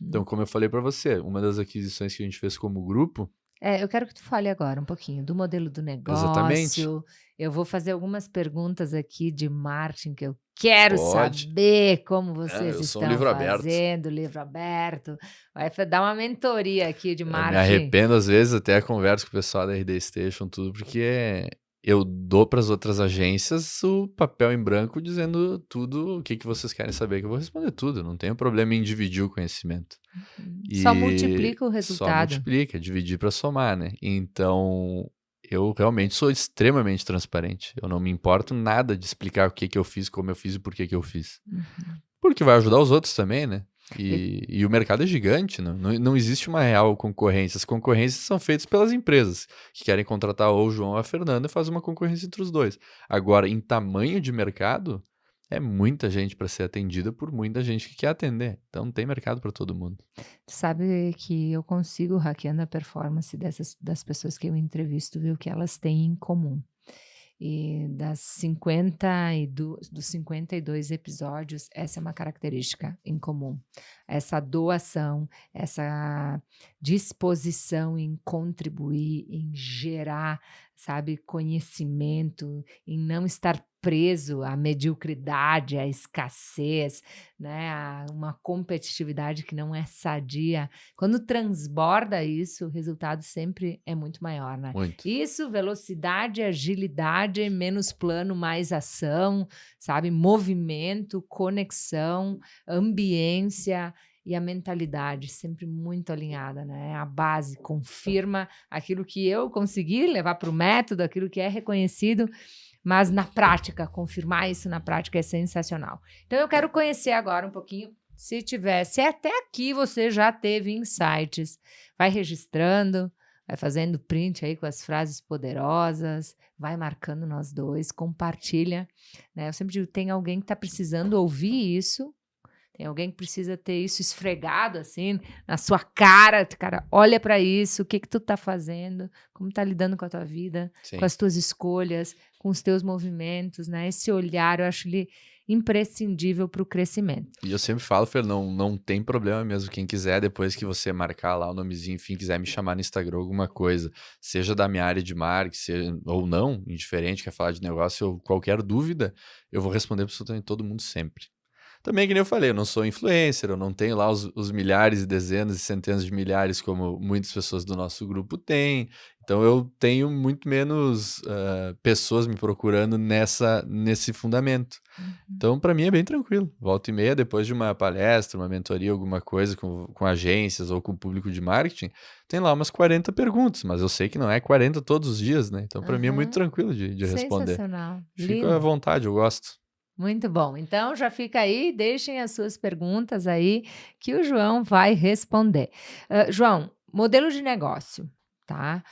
Então, uhum. como eu falei para você, uma das aquisições que a gente fez como grupo, Eu quero que tu fale agora um pouquinho do modelo do exatamente, negócio. Eu vou fazer algumas perguntas aqui de marketing que eu quero pode. saber como É, vocês eu sou um estão livro aberto. fazendo, livro aberto. Dar uma mentoria aqui de Eu me marketing. arrependo, às vezes, até converso com o pessoal da RD Station, tudo, porque eu dou para as outras agências o papel em branco dizendo tudo o que que vocês querem saber, que eu vou responder tudo. Não tenho problema em dividir o conhecimento. Só E multiplica o só resultado. multiplica, dividir para somar, né? Então, eu realmente sou extremamente transparente. Eu não me importo nada de explicar o que que eu fiz, como eu fiz e por que que eu fiz. Uhum. Porque vai ajudar os outros também, né? E E o mercado é gigante, não existe uma real concorrência. As concorrências são feitas pelas empresas que querem contratar ou o João ou a Fernanda e fazer uma concorrência entre os dois. Agora, em tamanho de mercado, é muita gente para ser atendida por muita gente que quer atender. Então, não tem mercado para todo mundo. tu sabe que eu consigo, hackeando a performance das pessoas que eu entrevisto, ver o que elas têm em comum. E dos 52 episódios, essa é uma característica em comum. Essa doação, essa disposição em contribuir, em gerar, sabe, conhecimento, em não estar preso à mediocridade, à escassez, né, a uma competitividade que não é sadia. Quando transborda isso, o resultado sempre é muito maior, né? Muito. Isso, velocidade, agilidade, menos plano, mais ação, sabe? Movimento, conexão, ambiência e a mentalidade sempre muito alinhada, né? A base confirma aquilo que eu consegui levar para o método, aquilo que é reconhecido, mas na prática, confirmar isso na prática é sensacional. Então eu quero conhecer agora um pouquinho. Se até aqui você já teve insights, vai registrando, vai fazendo print aí com as frases poderosas, vai marcando nós dois, compartilha, né? Eu sempre digo, tem alguém que está precisando ouvir isso, tem alguém que precisa ter isso esfregado assim na sua cara, olha para isso, o que que tu tá fazendo, como tá lidando com a tua vida, com Sim. as tuas escolhas, com os teus movimentos, né? Esse olhar, eu acho ele imprescindível para o crescimento. E eu sempre falo, Fer, não tem problema mesmo. Quem quiser, depois que você marcar lá o nomezinho, enfim, quiser me chamar no Instagram, alguma coisa, seja da minha área de marketing, ou não, indiferente, quer falar de negócio ou qualquer dúvida, eu vou responder absolutamente todo mundo sempre. Também, que nem eu falei, eu não sou influencer, eu não tenho lá os milhares e dezenas e centenas de milhares como muitas pessoas do nosso grupo têm. Então eu tenho muito menos pessoas me procurando nesse fundamento. Uhum. Então, para mim é bem tranquilo. Volta e meia, depois de uma palestra, uma mentoria, alguma coisa com agências ou com público de marketing, tem lá umas 40 perguntas, mas eu sei que não é 40 todos os dias, né? Então, para mim é muito Aham. tranquilo de responder. Sensacional, Fico à lindo. vontade, eu gosto. Muito bom. Então já fica aí, deixem as suas perguntas aí que o João vai responder. João, modelo de negócio, tá?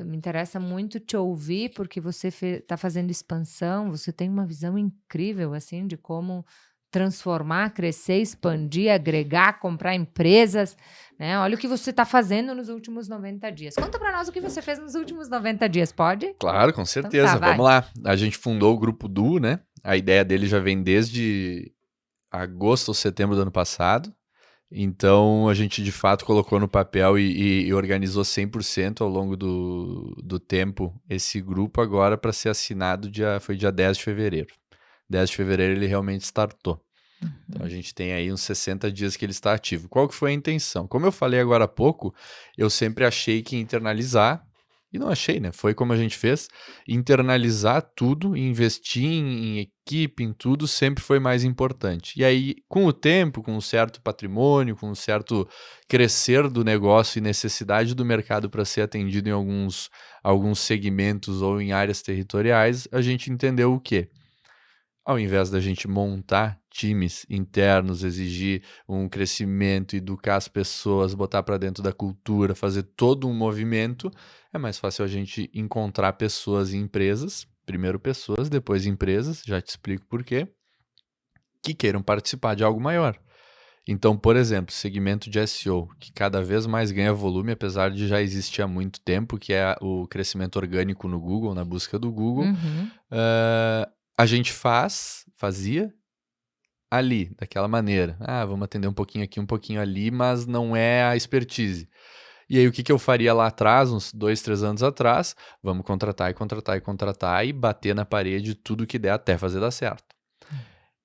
Me interessa muito te ouvir porque você está fazendo expansão, você tem uma visão incrível assim de como transformar, crescer, expandir, agregar, comprar empresas, né? Olha o que você está fazendo nos últimos 90 dias. Conta para nós o que você fez nos últimos 90 dias, pode? Claro, com Então tá, certeza. Vamos vai. lá. A gente fundou o grupo Du, né? A ideia dele já vem desde agosto ou setembro do ano passado. Então, a gente de fato colocou no papel e organizou 100% ao longo do tempo esse grupo agora para ser assinado foi dia 10 de fevereiro. 10 de fevereiro ele realmente startou. Então, a Uhum. gente tem aí uns 60 dias que ele está ativo. Qual que foi a intenção? Como eu falei agora há pouco, eu sempre achei que internalizar, e não achei, né? Foi como a gente fez, internalizar tudo, investir em equipe, em tudo, sempre foi mais importante. E aí, com o tempo, com um certo patrimônio, com um certo crescer do negócio e necessidade do mercado para ser atendido em alguns segmentos ou em áreas territoriais, a gente entendeu o quê? Ao invés da gente montar times internos, exigir um crescimento, educar as pessoas, botar para dentro da cultura, fazer todo um movimento, é mais fácil a gente encontrar pessoas e empresas, primeiro pessoas, depois empresas, já te explico por quê, que queiram participar de algo maior. Então, por exemplo, segmento de SEO, que cada vez mais ganha volume, apesar de já existir há muito tempo, que é o crescimento orgânico no Google, na busca do Google, Uhum. ah, a gente fazia ali, daquela maneira. Ah, vamos atender um pouquinho aqui, um pouquinho ali, mas não é a expertise. E aí, o que que eu faria lá atrás, uns 2, 3 anos atrás? Vamos contratar e contratar e contratar e bater na parede tudo que der até fazer dar certo.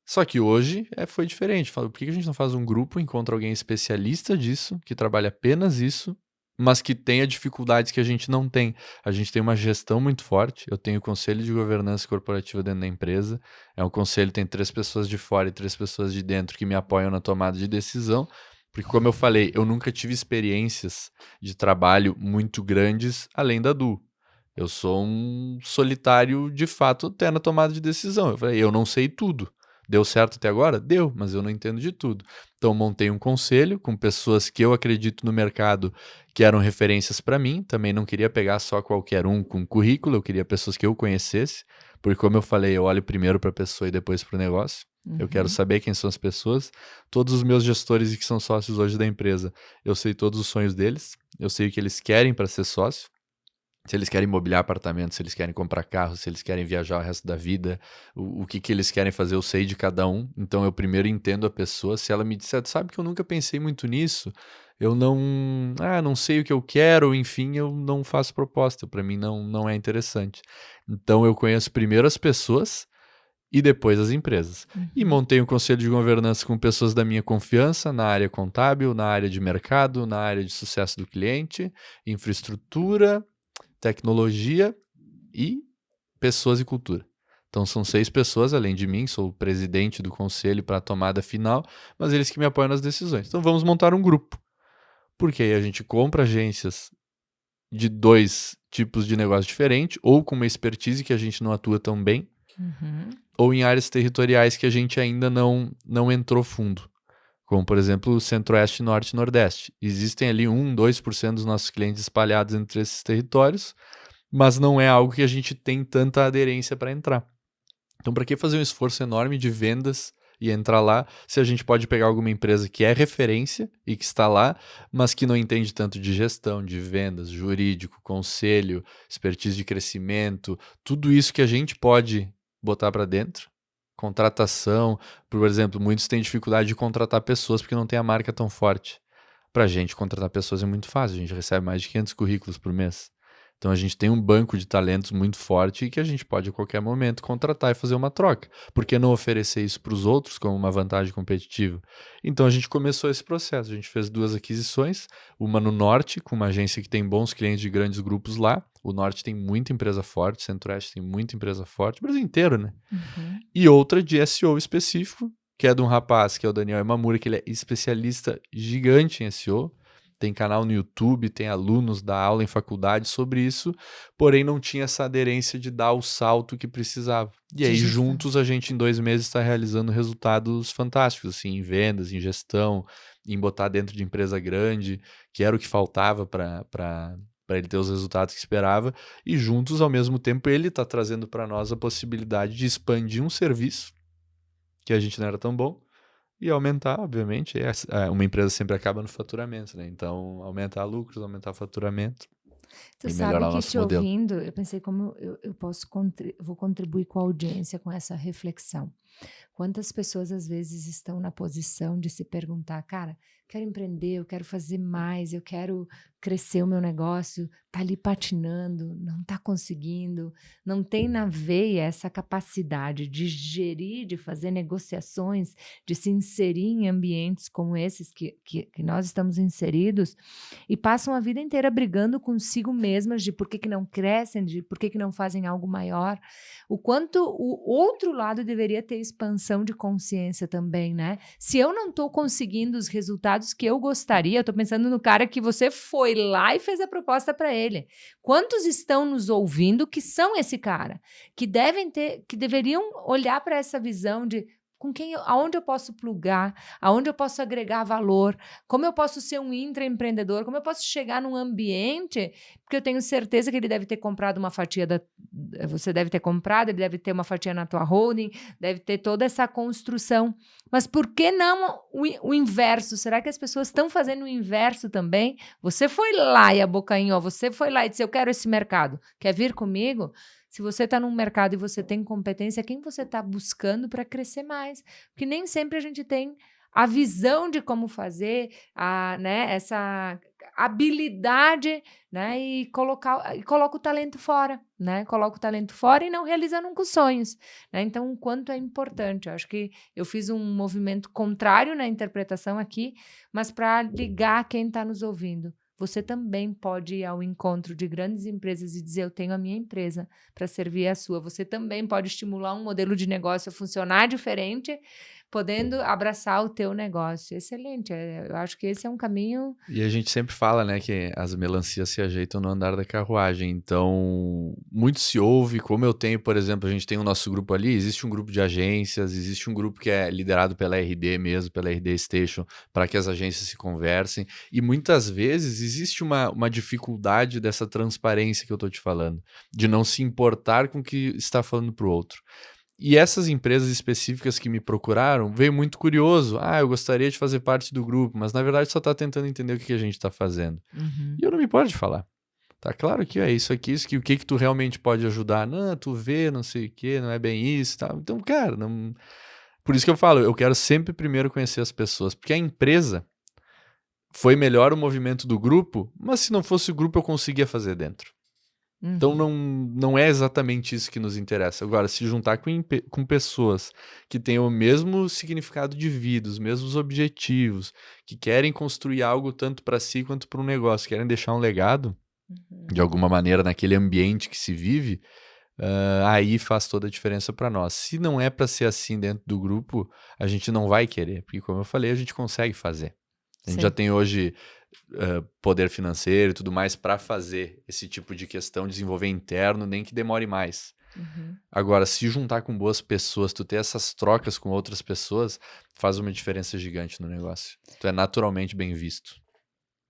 Só que hoje foi diferente. Falo, por que que a gente não faz um grupo, encontra alguém especialista disso, que trabalha apenas isso, mas que tenha dificuldades que a gente não tem? A gente tem uma gestão muito forte. Eu tenho o conselho de governança corporativa dentro da empresa. É um conselho, tem 3 pessoas de fora e 3 pessoas de dentro que me apoiam na tomada de decisão. Porque, como eu falei, eu nunca tive experiências de trabalho muito grandes além da Du. Eu sou um solitário de fato até na tomada de decisão. Eu falei, eu não sei tudo. Deu certo até agora? Deu, mas eu não entendo de tudo. Então, montei um conselho com pessoas que eu acredito no mercado que eram referências para mim. Também não queria pegar só qualquer um com currículo, eu queria pessoas que eu conhecesse, porque, como eu falei, eu olho primeiro para a pessoa e depois para o negócio. Eu quero Uhum. saber quem são as pessoas. Todos os meus gestores e que são sócios hoje da empresa, eu sei todos os sonhos deles, eu sei o que eles querem para ser sócio. Se eles querem mobiliar apartamentos, se eles querem comprar carros, se eles querem viajar o resto da vida, o que que eles querem fazer, eu sei de cada um. Então eu primeiro entendo a pessoa. Se ela me disser, "Tu sabe que eu nunca pensei muito nisso, eu não sei o que eu quero, enfim, eu não faço proposta. Para mim não é interessante. Então eu conheço primeiro as pessoas e depois as empresas. E Uhum. montei um conselho de governança com pessoas da minha confiança na área contábil, na área de mercado, na área de sucesso do cliente, infraestrutura, tecnologia e pessoas e cultura. Então são 6 pessoas, além de mim, sou o presidente do conselho para a tomada final, mas eles que me apoiam nas decisões. Então vamos montar um grupo, porque aí a gente compra agências de 2 tipos de negócio diferentes, ou com uma expertise que a gente não atua tão bem, Uhum. ou em áreas territoriais que a gente ainda não entrou fundo, como por exemplo o Centro-Oeste, Norte e Nordeste. Existem ali 2% dos nossos clientes espalhados entre esses territórios, mas não é algo que a gente tem tanta aderência para entrar. Então, para que fazer um esforço enorme de vendas e entrar lá, se a gente pode pegar alguma empresa que é referência e que está lá, mas que não entende tanto de gestão, de vendas, jurídico, conselho, expertise de crescimento, tudo isso que a gente pode botar para dentro. Contratação, por exemplo, muitos têm dificuldade de contratar pessoas porque não tem a marca tão forte. Para a gente, contratar pessoas é muito fácil, a gente recebe mais de 500 currículos por mês. Então a gente tem um banco de talentos muito forte e que a gente pode a qualquer momento contratar e fazer uma troca. Por que não oferecer isso para os outros como uma vantagem competitiva? Então a gente começou esse processo. A gente fez 2 aquisições, uma no Norte, com uma agência que tem bons clientes de grandes grupos lá. O Norte tem muita empresa forte, Centro-Oeste tem muita empresa forte, o Brasil inteiro, né? Uhum. E outra de SEO específico, que é de um rapaz, que é o Daniel Imamura, que ele é especialista gigante em SEO. Tem canal no YouTube, tem alunos da aula em faculdade sobre isso, porém não tinha essa aderência de dar o salto que precisava. E De aí, gestão. juntos, a gente em 2 meses está realizando resultados fantásticos, assim, em vendas, em gestão, em botar dentro de empresa grande, que era o que faltava para ele ter os resultados que esperava. E juntos, ao mesmo tempo, ele está trazendo para nós a possibilidade de expandir um serviço que a gente não era tão bom e aumentar, obviamente. Uma empresa sempre acaba no faturamento, né? Então, aumentar lucros, aumentar faturamento Tu e sabe melhorar o que nosso te modelo. ouvindo, eu pensei como eu posso vou contribuir com a audiência com essa reflexão. Quantas pessoas às vezes estão na posição de se perguntar, cara, quero empreender, eu quero fazer mais, eu quero crescer o meu negócio, tá ali patinando, não tá conseguindo, não tem na veia essa capacidade de gerir, de fazer negociações, de se inserir em ambientes como esses que nós estamos inseridos, e passam a vida inteira brigando consigo mesmas de por que que não crescem, de por que que não fazem algo maior, o quanto o outro lado deveria ter expansão de consciência também, né? Se eu não estou conseguindo os resultados que eu gostaria, eu estou pensando no cara que você foi lá e fez a proposta para ele. Quantos estão nos ouvindo que são esse cara? Que deveriam olhar para essa visão de aonde eu posso plugar, aonde eu posso agregar valor, como eu posso ser um intraempreendedor, como eu posso chegar num ambiente, porque eu tenho certeza que ele deve ter comprado uma fatia você deve ter comprado, ele deve ter uma fatia na tua holding, deve ter toda essa construção. Mas por que não o inverso? Será que as pessoas estão fazendo o inverso também? Você foi lá e abocanhou, você foi lá e disse, eu quero esse mercado, quer vir comigo? Se você está num mercado e você tem competência, quem você está buscando para crescer mais? Porque nem sempre a gente tem a visão de como fazer, né, essa habilidade, né, e coloca o talento fora, né? Coloca o talento fora e não realiza nunca os sonhos, né? Então, o quanto é importante. Eu acho que eu fiz um movimento contrário na interpretação aqui, mas para ligar quem está nos ouvindo. Você também pode ir ao encontro de grandes empresas e dizer, eu tenho a minha empresa para servir a sua. Você também pode estimular um modelo de negócio a funcionar diferente, podendo abraçar o teu negócio. Excelente. Eu acho que esse é um caminho... E a gente sempre fala, né, que as melancias se ajeitam no andar da carruagem. Então, muito se ouve, como eu tenho, por exemplo, a gente tem o nosso grupo ali, existe um grupo de agências, existe um grupo que é liderado pela RD mesmo, pela RD Station, para que as agências se conversem. E muitas vezes existe uma dificuldade dessa transparência que eu estou te falando, de não se importar com o que está falando para o outro. E essas empresas específicas que me procuraram, veio muito curioso. Eu gostaria de fazer parte do grupo, mas na verdade só está tentando entender o que a gente está fazendo. Uhum. E eu não me importo de falar. Tá claro que é isso aqui, o que tu realmente pode ajudar. Não, tu vê, não sei o que, não é bem isso, tá? Então, cara, não... Por isso que eu falo, eu quero sempre primeiro conhecer as pessoas, porque a empresa foi melhor o movimento do grupo, mas se não fosse o grupo eu conseguia fazer dentro. Então não é exatamente isso que nos interessa. Agora, se juntar com pessoas que têm o mesmo significado de vida, os mesmos objetivos, que querem construir algo tanto para si quanto para um negócio, querem deixar um legado, de alguma maneira, naquele ambiente que se vive, aí faz toda a diferença para nós. Se não é para ser assim dentro do grupo, a gente não vai querer, porque como eu falei, a gente consegue fazer. A gente já tem hoje poder financeiro e tudo mais para fazer esse tipo de questão, desenvolver interno, nem que demore mais. Agora, se juntar com boas pessoas, tu ter essas trocas com outras pessoas, faz uma diferença gigante no negócio. Tu é naturalmente bem visto.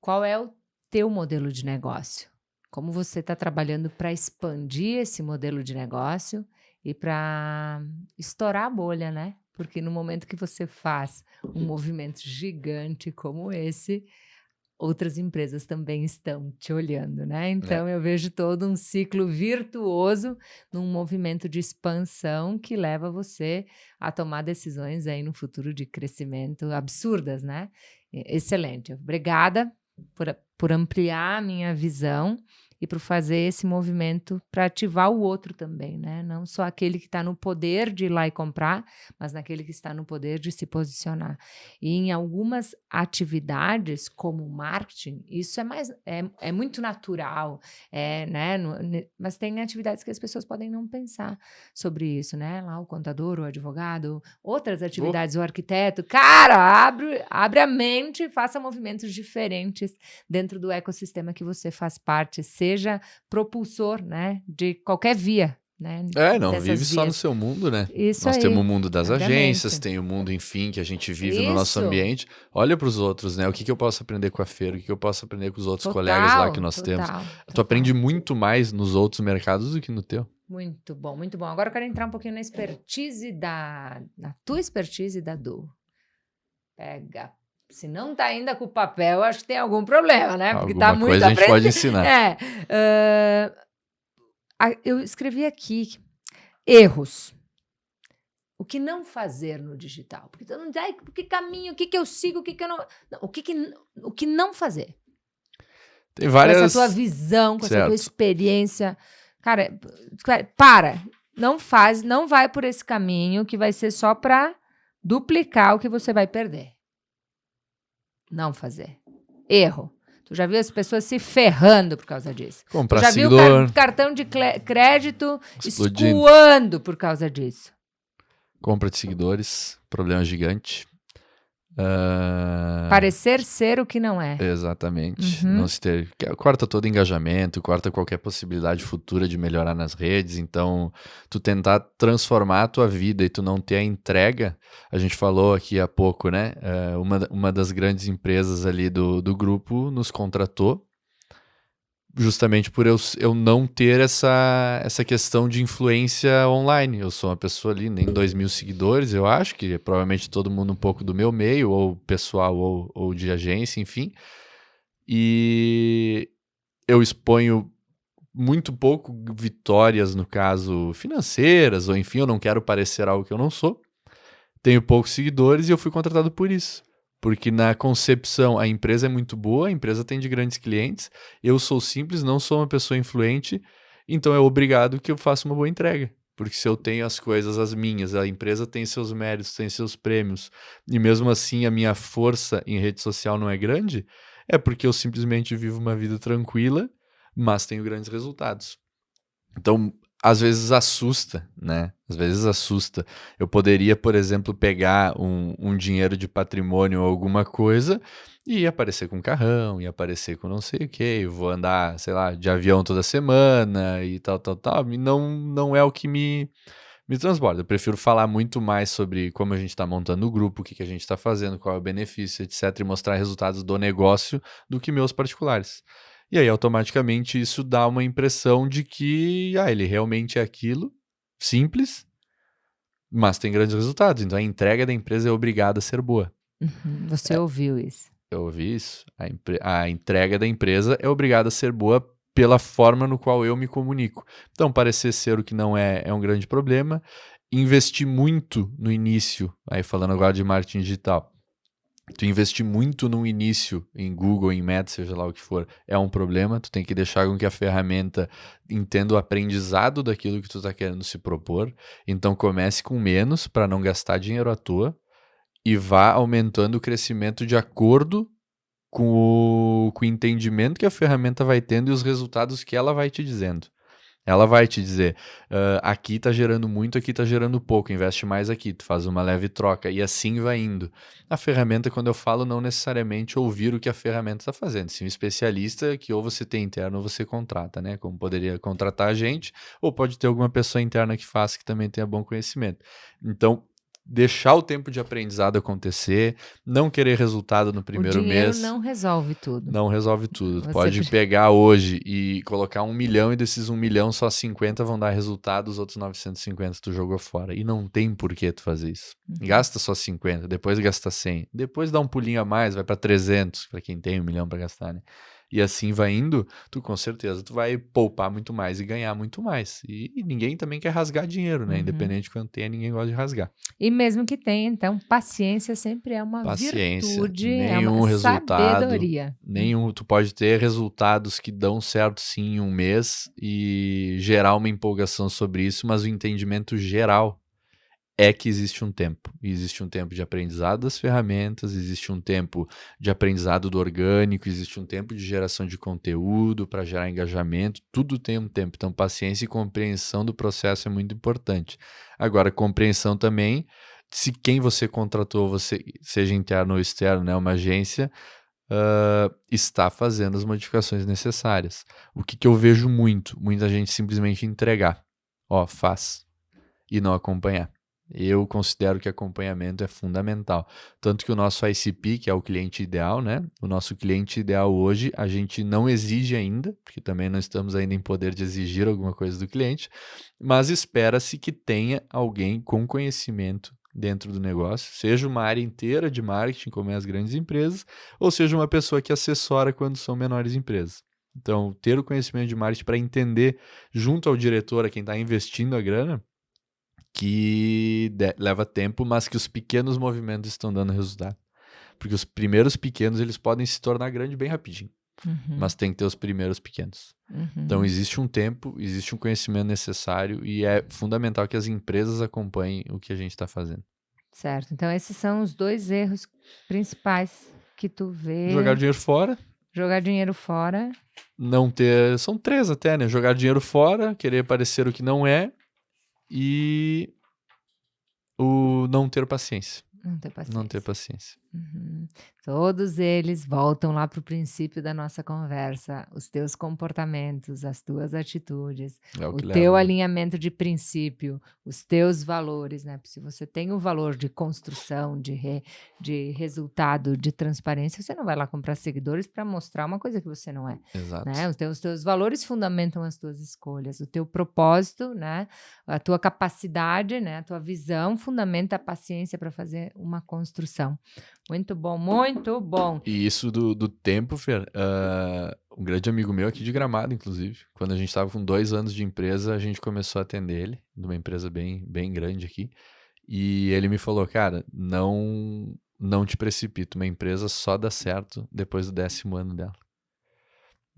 Qual é o teu modelo de negócio? Como você está trabalhando para expandir esse modelo de negócio e para estourar a bolha, né? Porque no momento que você faz um movimento gigante como esse, outras empresas também estão te olhando, né? Então, eu vejo todo um ciclo virtuoso num movimento de expansão que leva você a tomar decisões aí no futuro de crescimento absurdas, né? Excelente. Obrigada por ampliar a minha visão e por fazer esse movimento para ativar o outro também, né? Não só aquele que está no poder de ir lá e comprar, mas naquele que está no poder de se posicionar. E em algumas atividades, como marketing, isso é muito natural, né? Mas tem atividades que as pessoas podem não pensar sobre isso, né? Lá o contador, o advogado, outras atividades, o arquiteto. Cara, abre a mente e faça movimentos diferentes dentro do ecossistema que você faz parte, seja propulsor, né, de qualquer via, né? Não vive só no seu mundo, né? Isso Nós aí, temos o mundo das agências, obviamente. tem o mundo, enfim, que a gente vive no nosso ambiente. Olha para os outros, né? O que eu posso aprender com a Feira, o que eu posso aprender com os outros colegas lá que nós temos. Tu aprende muito mais nos outros mercados do que no teu. Muito bom, muito bom. Agora eu quero entrar um pouquinho na tua expertise da Du. Pega. Se não tá ainda com o papel, acho que tem algum problema, né? Porque tá muito coisa a gente pode ensinar. Eu escrevi aqui erros. que não fazer no digital. Porque todo mundo diz, que caminho, o que eu sigo, o que eu não... Não, o que não fazer. Tem Com essa várias... tua visão, com essa tua Certo. experiência. Cara, não vai por esse caminho que vai ser só para duplicar o que você vai perder. Não fazer. Erro. Tu já viu as pessoas se ferrando por causa disso. Comprar tu já viu seguidor, o cartão de crédito explodindo. escoando por causa disso. Compra de seguidores, problema gigante. Parecer ser o que não é. Exatamente. Não se ter... Corta todo engajamento, corta qualquer possibilidade futura de melhorar nas redes. Então, tu tentar transformar a tua vida e tu não ter a entrega. A gente falou aqui há pouco, né? Uma das grandes empresas ali do grupo nos contratou justamente por eu não ter essa questão de influência online. Eu sou uma pessoa ali, nem 2.000 seguidores, eu acho, que é provavelmente todo mundo um pouco do meu meio, ou pessoal, ou de agência, enfim. E eu exponho muito pouco vitórias, no caso, financeiras, ou enfim, eu não quero parecer algo que eu não sou. Tenho poucos seguidores e eu fui contratado por isso. Porque na concepção, a empresa é muito boa, a empresa tem de grandes clientes, eu sou simples, não sou uma pessoa influente, então é obrigado que eu faça uma boa entrega. Porque se eu tenho as coisas, as minhas, a empresa tem seus méritos, tem seus prêmios, e mesmo assim a minha força em rede social não é grande, é porque eu simplesmente vivo uma vida tranquila, mas tenho grandes resultados. Então, às vezes assusta, né? Às vezes assusta. Eu poderia, por exemplo, pegar um dinheiro de patrimônio ou alguma coisa e aparecer com um carrão, e aparecer com não sei o quê, vou andar, sei lá, de avião toda semana e tal. E não é o que me transborda. Eu prefiro falar muito mais sobre como a gente está montando o grupo, o que a gente está fazendo, qual é o benefício, etc., e mostrar resultados do negócio do que meus particulares. E aí, automaticamente, isso dá uma impressão de que ele realmente é aquilo, simples, mas tem grandes resultados. Então, a entrega da empresa é obrigada a ser boa. Você ouviu isso. Eu ouvi isso. A entrega da empresa é obrigada a ser boa pela forma no qual eu me comunico. Então, parecer ser o que não é um grande problema. Investir muito no início, aí falando agora de marketing digital, tu investir muito no início em Google, em Meta, seja lá o que for, é um problema. Tu tem que deixar com que a ferramenta entenda o aprendizado daquilo que tu está querendo se propor. Então comece com menos para não gastar dinheiro à toa e vá aumentando o crescimento de acordo com o entendimento que a ferramenta vai tendo e os resultados que ela vai te dizendo. Ela vai te dizer, aqui está gerando muito, aqui está gerando pouco, investe mais aqui, tu faz uma leve troca, e assim vai indo. A ferramenta, quando eu falo, não necessariamente ouvir o que a ferramenta está fazendo, sim um especialista que ou você tem interno ou você contrata, né? Como poderia contratar a gente, ou pode ter alguma pessoa interna que faça que também tenha bom conhecimento. Então, deixar o tempo de aprendizado acontecer, não querer resultado no primeiro mês. O dinheiro não resolve tudo. Não resolve tudo. Tu Você pode pegar hoje e colocar 1 milhão e desses 1 milhão só 50 vão dar resultado, os outros 950 tu jogou fora. E não tem por que tu fazer isso. Gasta só 50, depois gasta 100, depois dá um pulinho a mais, vai para 300, para quem tem 1 milhão para gastar, né? E assim vai indo, tu com certeza tu vai poupar muito mais e ganhar muito mais. E ninguém também quer rasgar dinheiro, né? Independente de quanto tenha, ninguém gosta de rasgar. E mesmo que tenha, então, paciência sempre é uma virtude, é uma sabedoria. Nenhum, tu pode ter resultados que dão certo sim em um mês e gerar uma empolgação sobre isso, mas o entendimento geral é que existe um tempo. Existe um tempo de aprendizado das ferramentas, existe um tempo de aprendizado do orgânico, existe um tempo de geração de conteúdo para gerar engajamento, tudo tem um tempo. Então, paciência e compreensão do processo é muito importante. Agora, compreensão também, se quem você contratou, você seja interno ou externo, né, uma agência, está fazendo as modificações necessárias. O que eu vejo muita gente simplesmente entregar. Faz. E não acompanhar. Eu considero que acompanhamento é fundamental. Tanto que o nosso ICP, que é o cliente ideal, né? O nosso cliente ideal hoje, a gente não exige ainda, porque também não estamos ainda em poder de exigir alguma coisa do cliente, mas espera-se que tenha alguém com conhecimento dentro do negócio, seja uma área inteira de marketing, como é as grandes empresas, ou seja uma pessoa que assessora quando são menores empresas. Então, ter o conhecimento de marketing para entender, junto ao diretor, a quem está investindo a grana, que leva tempo, mas que os pequenos movimentos estão dando resultado. Porque os primeiros pequenos, eles podem se tornar grandes bem rapidinho, mas tem que ter os primeiros pequenos. Então, existe um tempo, existe um conhecimento necessário e é fundamental que as empresas acompanhem o que a gente está fazendo. Certo. Então, esses são os 2 erros principais que tu Jogar vê. dinheiro fora, Jogar dinheiro fora. não ter... São 3 até, né? Jogar dinheiro fora, querer parecer o que não é e o não ter paciência. Não ter Não ter paciência. paciência. Todos eles voltam lá para o princípio da nossa conversa, os teus comportamentos, as tuas atitudes, É o o que teu leva, né? alinhamento de princípio, os teus valores, né? Se você tem o valor de construção, de resultado, de transparência, você não vai lá comprar seguidores para mostrar uma coisa que você não é, Exato. né? Os teus valores fundamentam as tuas escolhas, o teu propósito, né? A tua capacidade, né? A tua visão fundamenta a paciência para fazer uma construção. Muito bom, muito bom. E isso do tempo, Fer, um grande amigo meu aqui de Gramado, inclusive, quando a gente estava com 2 anos de empresa, a gente começou a atender ele, de uma empresa bem grande aqui, e ele me falou, cara, não te precipita, uma empresa só dá certo depois do 10º ano dela.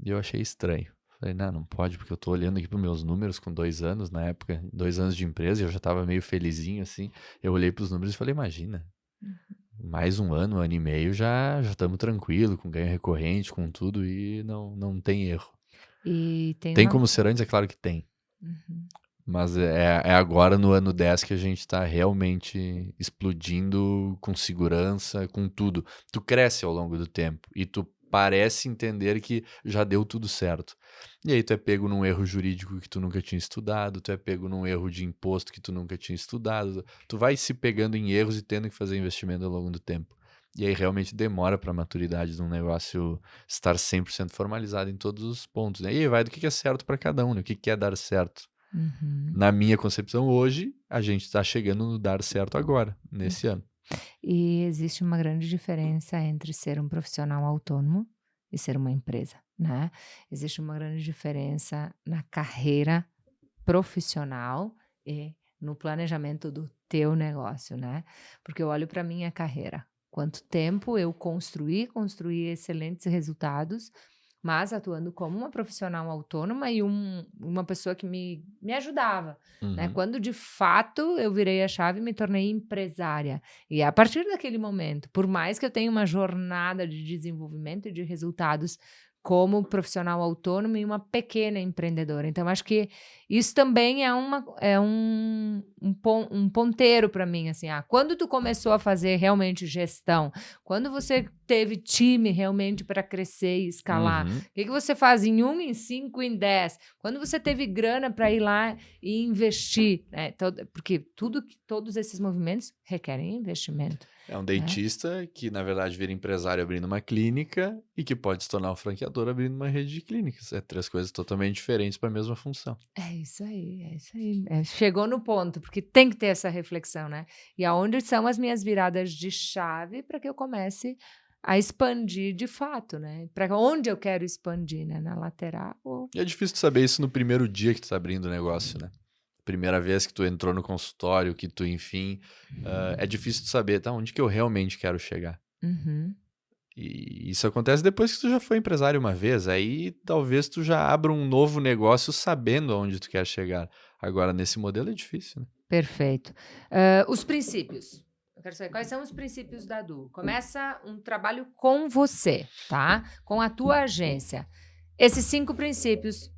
E eu achei estranho. Falei, não pode, porque eu tô olhando aqui para meus números com 2 anos, na época, 2 anos de empresa, e eu já tava meio felizinho, assim, eu olhei pros números e falei, imagina, mais um ano e meio já estamos tranquilo, com ganho recorrente, com tudo, e não tem erro. E tem Tem uma. como ser antes? É claro que tem. Uhum. Mas é agora no ano 10 que a gente está realmente explodindo com segurança, com tudo. Tu cresce ao longo do tempo e tu parece entender que já deu tudo certo. E aí tu é pego num erro jurídico que tu nunca tinha estudado, tu é pego num erro de imposto que tu nunca tinha estudado. Tu vai se pegando em erros e tendo que fazer investimento ao longo do tempo. E aí realmente demora para a maturidade de um negócio estar 100% formalizado em todos os pontos, né? E aí vai do que é certo para cada um, né? O que é dar certo. Na minha concepção, hoje, a gente está chegando no dar certo agora, nesse ano. E existe uma grande diferença entre ser um profissional autônomo e ser uma empresa, né? Existe uma grande diferença na carreira profissional e no planejamento do teu negócio, né? Porque eu olho para minha carreira, quanto tempo eu construí excelentes resultados, mas atuando como uma profissional autônoma e uma pessoa que me ajudava, né? Uhum. Quando de fato eu virei a chave e me tornei empresária. E a partir daquele momento, por mais que eu tenha uma jornada de desenvolvimento e de resultados como profissional autônomo e uma pequena empreendedora. Então, acho que isso também é um ponteiro para mim, assim, quando tu começou a fazer realmente gestão, quando você teve time realmente para crescer e escalar, Uhum. o que você faz em 1, em 5, em 10? Quando você teve grana para ir lá e investir, né? Porque todos esses movimentos requerem investimento. É um dentista que, na verdade, vira empresário abrindo uma clínica e que pode se tornar um franqueador abrindo uma rede de clínicas. É 3 coisas totalmente diferentes para a mesma função. É isso aí, é isso aí. Chegou no ponto, porque tem que ter essa reflexão, né? E aonde são as minhas viradas de chave para que eu comece a expandir de fato, né? Para onde eu quero expandir, né? Na lateral ou... E é difícil de saber isso no primeiro dia que tu tá abrindo o negócio, né? Primeira vez que tu entrou no consultório, que tu, enfim, é difícil de saber, tá? Onde que eu realmente quero chegar? Uhum. E isso acontece depois que tu já foi empresário uma vez. Aí talvez tu já abra um novo negócio sabendo aonde tu quer chegar. Agora, nesse modelo é difícil, né? Perfeito. Os princípios. Eu quero saber quais são os princípios da Du. Começa um trabalho com você, tá? Com a tua agência. Esses 5 princípios,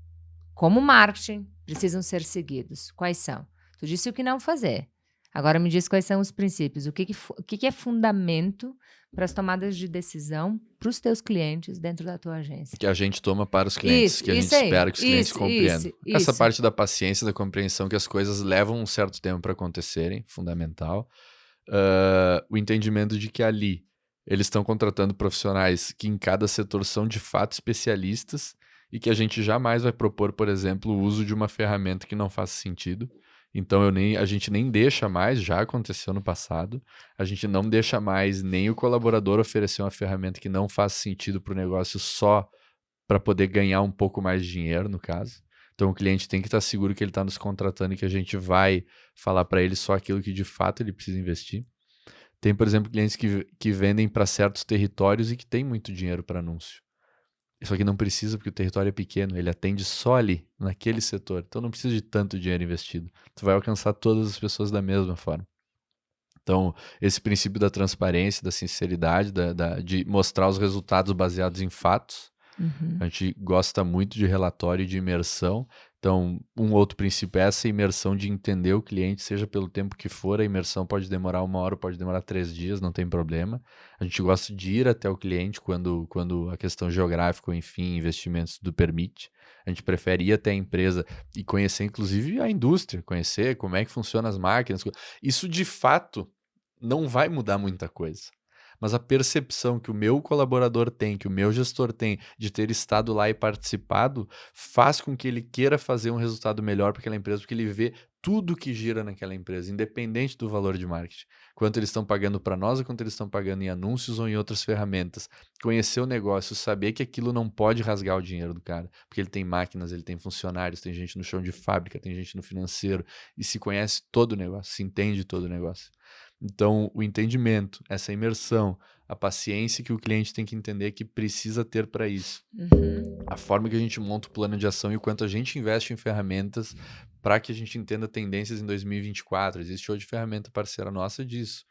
como marketing, precisam ser seguidos. Quais são? Tu disse o que não fazer. Agora me diz quais são os princípios. O que é fundamento para as tomadas de decisão para os teus clientes dentro da tua agência? Que a gente toma para os clientes, Isso, que a gente isso aí. espera que os clientes compreendam. Essa Isso. parte da paciência, da compreensão que as coisas levam um certo tempo para acontecerem, fundamental. O entendimento de que ali eles estão contratando profissionais que em cada setor são de fato especialistas e que a gente jamais vai propor, por exemplo, o uso de uma ferramenta que não faça sentido. Então a gente nem deixa mais, já aconteceu no passado, a gente não deixa mais nem o colaborador oferecer uma ferramenta que não faça sentido para o negócio só para poder ganhar um pouco mais de dinheiro, no caso. Então o cliente tem que estar seguro que ele está nos contratando e que a gente vai falar para ele só aquilo que de fato ele precisa investir. Tem, por exemplo, clientes que vendem para certos territórios e que tem muito dinheiro para anúncio. Só que não precisa porque o território é pequeno, ele atende só ali, naquele setor. Então não precisa de tanto dinheiro investido. Tu vai alcançar todas as pessoas da mesma forma. Então, esse princípio da transparência, da sinceridade, de mostrar os resultados baseados em fatos. A gente gosta muito de relatório e de imersão. Então, um outro princípio é essa imersão de entender o cliente, seja pelo tempo que for. A imersão pode demorar 1 hora, pode demorar 3 dias, não tem problema. A gente gosta de ir até o cliente quando a questão geográfica, ou enfim, investimentos do permite. A gente prefere ir até a empresa e conhecer, inclusive, a indústria, conhecer como é que funcionam as máquinas. Isso, de fato, não vai mudar muita coisa. Mas a percepção que o meu colaborador tem, que o meu gestor tem, de ter estado lá e participado, faz com que ele queira fazer um resultado melhor para aquela empresa, porque ele vê tudo que gira naquela empresa, independente do valor de marketing. Quanto eles estão pagando para nós ou quanto eles estão pagando em anúncios ou em outras ferramentas. Conhecer o negócio, saber que aquilo não pode rasgar o dinheiro do cara, porque ele tem máquinas, ele tem funcionários, tem gente no chão de fábrica, tem gente no financeiro, e se conhece todo o negócio, se entende todo o negócio. Então, o entendimento, essa imersão, a paciência que o cliente tem que entender que precisa ter para isso. A forma que a gente monta o plano de ação e o quanto a gente investe em ferramentas para que a gente entenda tendências em 2024. Existe hoje ferramenta parceira nossa disso.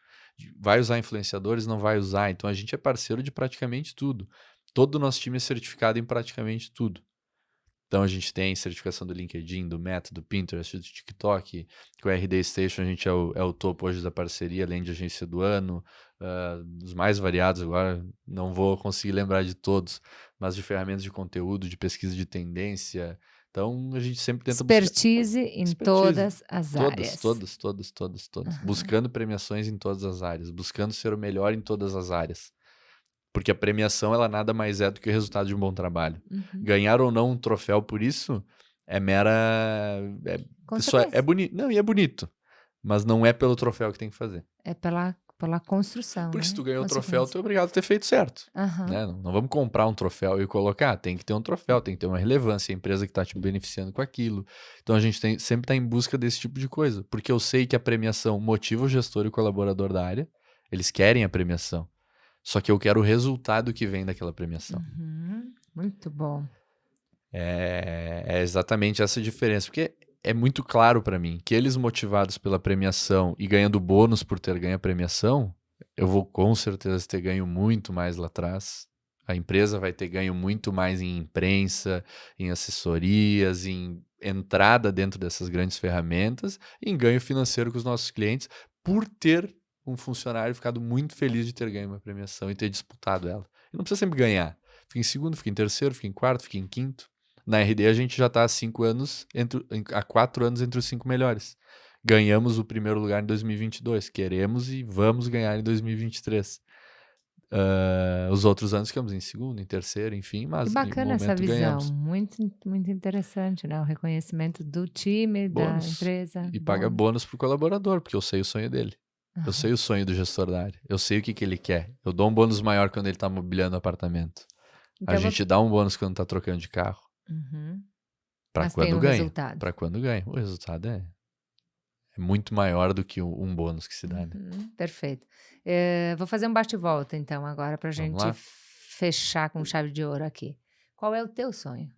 Vai usar influenciadores? Não vai usar. Então, a gente é parceiro de praticamente tudo. Todo o nosso time é certificado em praticamente tudo. Então, a gente tem certificação do LinkedIn, do Meta, do Pinterest, do TikTok. Com a RD Station, a gente é o topo hoje da parceria, além de agência do ano. Os mais variados agora, não vou conseguir lembrar de todos, mas de ferramentas de conteúdo, de pesquisa de tendência. Então, a gente sempre tenta buscar Expertise em todas as áreas. Todas. Buscando premiações em todas as áreas, buscando ser o melhor em todas as áreas. Porque a premiação, ela nada mais é do que o resultado de um bom trabalho. Ganhar ou não um troféu por isso é mera... É bonito. Não, e é bonito. Mas não é pelo troféu que tem que fazer. É pela construção, Porque né? se tu ganhou o troféu, tu é obrigado a ter feito certo. Né? Não vamos comprar um troféu e colocar. Tem que ter um troféu, tem que ter uma relevância. A empresa que está te beneficiando com aquilo. Então a gente sempre está em busca desse tipo de coisa. Porque eu sei que a premiação motiva o gestor e o colaborador da área. Eles querem a premiação. Só que eu quero o resultado que vem daquela premiação. Muito bom. É exatamente essa diferença. Porque é muito claro para mim que eles motivados pela premiação e ganhando bônus por ter ganho a premiação, eu vou com certeza ter ganho muito mais lá atrás. A empresa vai ter ganho muito mais em imprensa, em assessorias, em entrada dentro dessas grandes ferramentas, e em ganho financeiro com os nossos clientes por ter um funcionário ficado muito feliz de ter ganho uma premiação e ter disputado ela. E não precisa sempre ganhar. Fica em segundo, fica em terceiro, fica em quarto, fica em quinto. Na RD a gente já está há 5 anos, há 4 anos entre os 5 melhores. Ganhamos o primeiro lugar em 2022. Queremos e vamos ganhar em 2023. Os outros anos ficamos em segundo, em terceiro, enfim, mas Que bacana em essa momento visão. ganhamos. Muito, muito interessante, né? O reconhecimento do time, da empresa. E paga bônus pro colaborador, porque eu sei o sonho dele. Eu sei o sonho do gestor da área. Eu sei o que ele quer. Eu dou um bônus maior quando ele está mobiliando o apartamento. Então, a gente dá um bônus quando está trocando de carro. Para quando ganha. Resultado. Para quando ganha. O resultado é muito maior do que um bônus que se dá. Né? Perfeito. Vou fazer um bate-volta, então, agora, para a gente fechar com chave de ouro aqui. Qual é o teu sonho?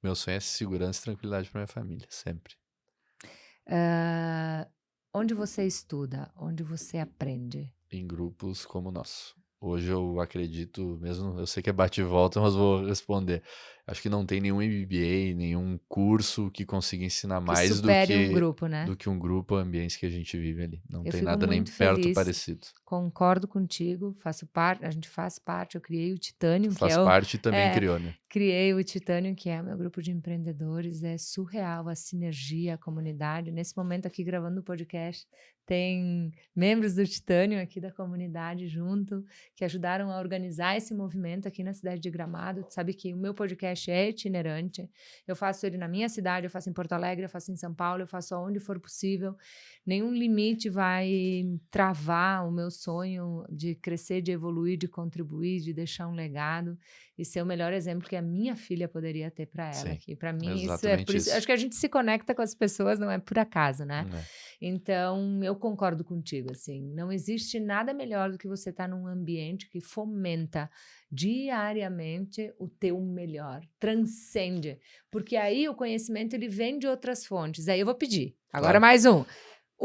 Meu sonho é segurança e tranquilidade para minha família, sempre. Onde você estuda? Onde você aprende? Em grupos como o nosso. Hoje eu acredito, mesmo eu sei que é bate e volta, mas vou responder. Acho que não tem nenhum MBA, nenhum curso que consiga ensinar mais do que um grupo, né? do que um grupo, ambientes que a gente vive ali. Não Eu tem fico nada nem muito perto feliz. parecido. Concordo contigo, faço parte, a gente faz parte, eu criei o Titanium, que Faz é parte e também criou, né? Criei o Titanium, que é o meu grupo de empreendedores, é surreal a sinergia, a comunidade. Nesse momento aqui gravando o podcast, tem membros do Titanium aqui da comunidade junto, que ajudaram a organizar esse movimento aqui na cidade de Gramado. Tu sabe que o meu podcast podcast é itinerante. Eu faço ele na minha cidade, eu faço em Porto Alegre, eu faço em São Paulo, eu faço aonde for possível. Nenhum limite vai travar o meu sonho de crescer, de evoluir, de contribuir, de deixar um legado e ser o melhor exemplo que a minha filha poderia ter para ela. Sim, Aqui. Para mim, isso é exatamente por isso. isso. Acho que a gente se conecta com as pessoas, não é por acaso, né? É. Então, eu concordo contigo, assim, não existe nada melhor do que você estar num ambiente que fomenta diariamente o teu melhor, transcende, porque aí o conhecimento ele vem de outras fontes. Aí eu vou pedir, agora Claro. mais um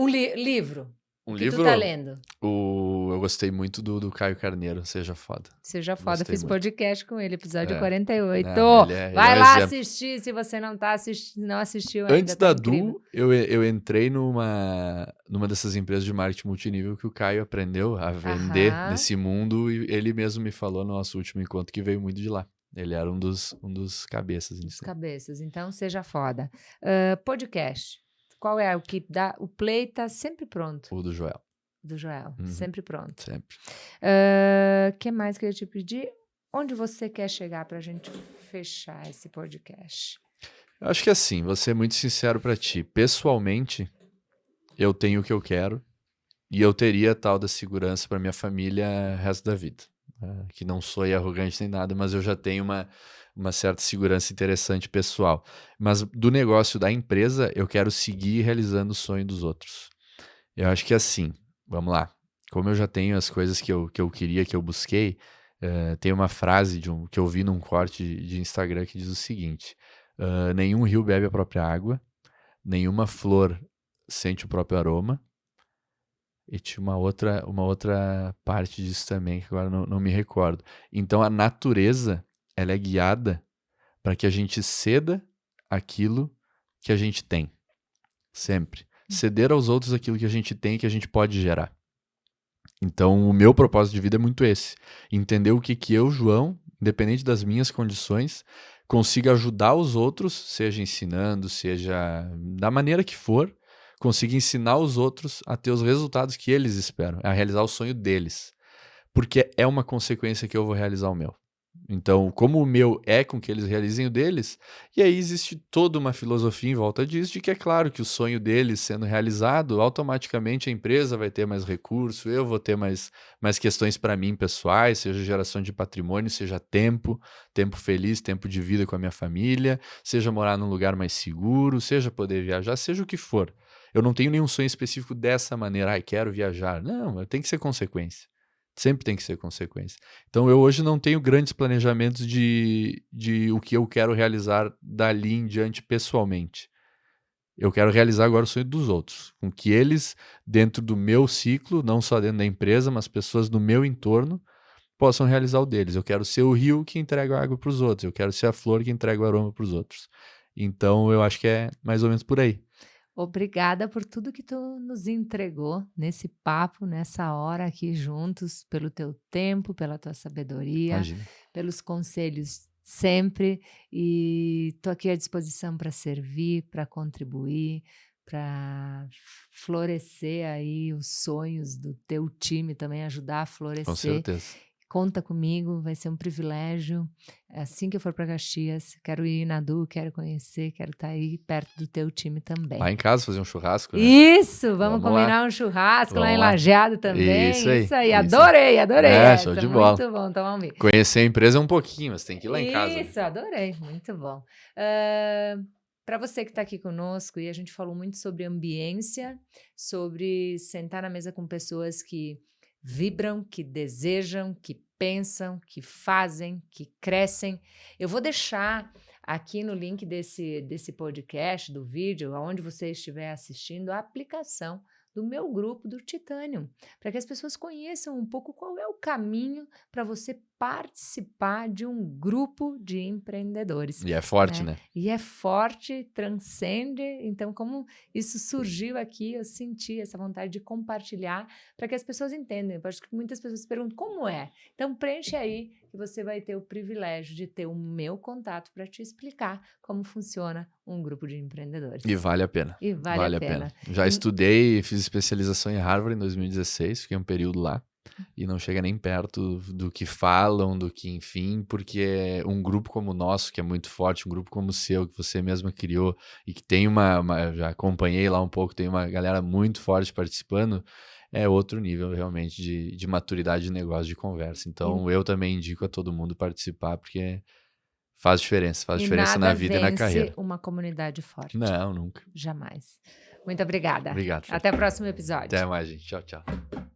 livro. Um O que livro, tu tá lendo? eu gostei muito do Caio Carneiro, Seja Foda. Seja foda, Gostei fiz muito. podcast com ele, episódio É. 48. Não, ele é Vai um lá exemplo. assistir se você não tá não assistiu ainda, Antes tá da incrível. Du, eu entrei numa dessas empresas de marketing multinível que o Caio aprendeu a vender Aham. nesse mundo e ele mesmo me falou no nosso último encontro que veio muito de lá. Ele era um dos cabeças nisso. Cabeças, então seja foda. Podcast. Qual é o que dá? O play tá sempre pronto. O do Joel. Do Joel, Uhum. sempre pronto. Sempre. Que mais que eu ia te pedir? Onde você quer chegar pra gente fechar esse podcast? Eu acho que assim, vou ser muito sincero pra ti. Pessoalmente, eu tenho o que eu quero e eu teria tal da segurança pra minha família o resto da vida. Que não sou arrogante nem nada, mas eu já tenho uma certa segurança interessante pessoal. Mas do negócio da empresa, eu quero seguir realizando o sonho dos outros. Eu acho que assim, vamos lá. Como eu já tenho as coisas que eu queria, que eu busquei, tem uma frase que eu vi num corte de Instagram que diz o seguinte: nenhum rio bebe a própria água, nenhuma flor sente o próprio aroma. E tinha uma outra parte disso também, que agora não me recordo. Então a natureza, ela é guiada para que a gente ceda aquilo que a gente tem. Sempre. Ceder aos outros aquilo que a gente tem e que a gente pode gerar. Então o meu propósito de vida é muito esse. Entender o que eu, João, independente das minhas condições, consiga ajudar os outros, seja ensinando, seja da maneira que for, consiga ensinar os outros a ter os resultados que eles esperam, a realizar o sonho deles. Porque é uma consequência que eu vou realizar o meu. Então, como o meu é com que eles realizem o deles, e aí existe toda uma filosofia em volta disso, de que é claro que o sonho deles sendo realizado, automaticamente a empresa vai ter mais recurso, eu vou ter mais questões para mim pessoais, seja geração de patrimônio, seja tempo feliz, tempo de vida com a minha família, seja morar num lugar mais seguro, seja poder viajar, seja o que for. Eu não tenho nenhum sonho específico dessa maneira, quero viajar. Não, tem que ser consequência. Sempre tem que ser consequência. Então, eu hoje não tenho grandes planejamentos de o que eu quero realizar dali em diante pessoalmente. Eu quero realizar agora o sonho dos outros. Com que eles, dentro do meu ciclo, não só dentro da empresa, mas pessoas do meu entorno, possam realizar o deles. Eu quero ser o rio que entrega a água para os outros. Eu quero ser a flor que entrega o aroma para os outros. Então, eu acho que é mais ou menos por aí. Obrigada por tudo que tu nos entregou nesse papo, nessa hora aqui juntos, pelo teu tempo, pela tua sabedoria, Imagina. pelos conselhos sempre. E estou aqui à disposição para servir, para contribuir, para florescer aí os sonhos do teu time também, ajudar a Com florescer. certeza. Conta comigo, vai ser um privilégio. Assim que eu for para Caxias, quero ir na Du, quero conhecer, quero estar aí perto do teu time também. Lá em casa fazer um churrasco, né? Isso, vamos Vamos combinar lá. um churrasco lá Vamos em lá. Lajeado também. Isso aí, isso aí. Adorei Show essa. de bola. Muito bom, tomar um vinho. Conhecer a empresa um pouquinho, mas tem que ir lá em casa. Isso, adorei, muito bom. Para você que está aqui conosco, e a gente falou muito sobre ambiência, sobre sentar na mesa com pessoas que vibram, que desejam, que pensam, que fazem, que crescem. Eu vou deixar aqui no link desse podcast, do vídeo, aonde você estiver assistindo, a aplicação do meu grupo do Titanium, para que as pessoas conheçam um pouco qual é o caminho para você participar de um grupo de empreendedores. E é forte, né? E é forte, transcende. Então, como isso surgiu aqui, eu senti essa vontade de compartilhar para que as pessoas entendam. Eu acho que muitas pessoas perguntam como é. Então, preenche aí que você vai ter o privilégio de ter o meu contato para te explicar como funciona um grupo de empreendedores. E vale a pena. E vale a pena. Já estudei e fiz especialização em Harvard em 2016, fiquei um período lá. e não chega nem perto do que falam, do que, enfim, porque um grupo como o nosso, que é muito forte, um grupo como o seu, que você mesma criou e que tem já acompanhei lá um pouco, tem uma galera muito forte participando, é outro nível realmente de maturidade de negócio, de conversa. E, Então eu também indico a todo mundo participar, porque faz e diferença na nada vida e na vence carreira. uma comunidade forte. Não, nunca. Jamais. Muito obrigada. Obrigado, Fê. Até o próximo episódio. Até mais, gente. Tchau, tchau.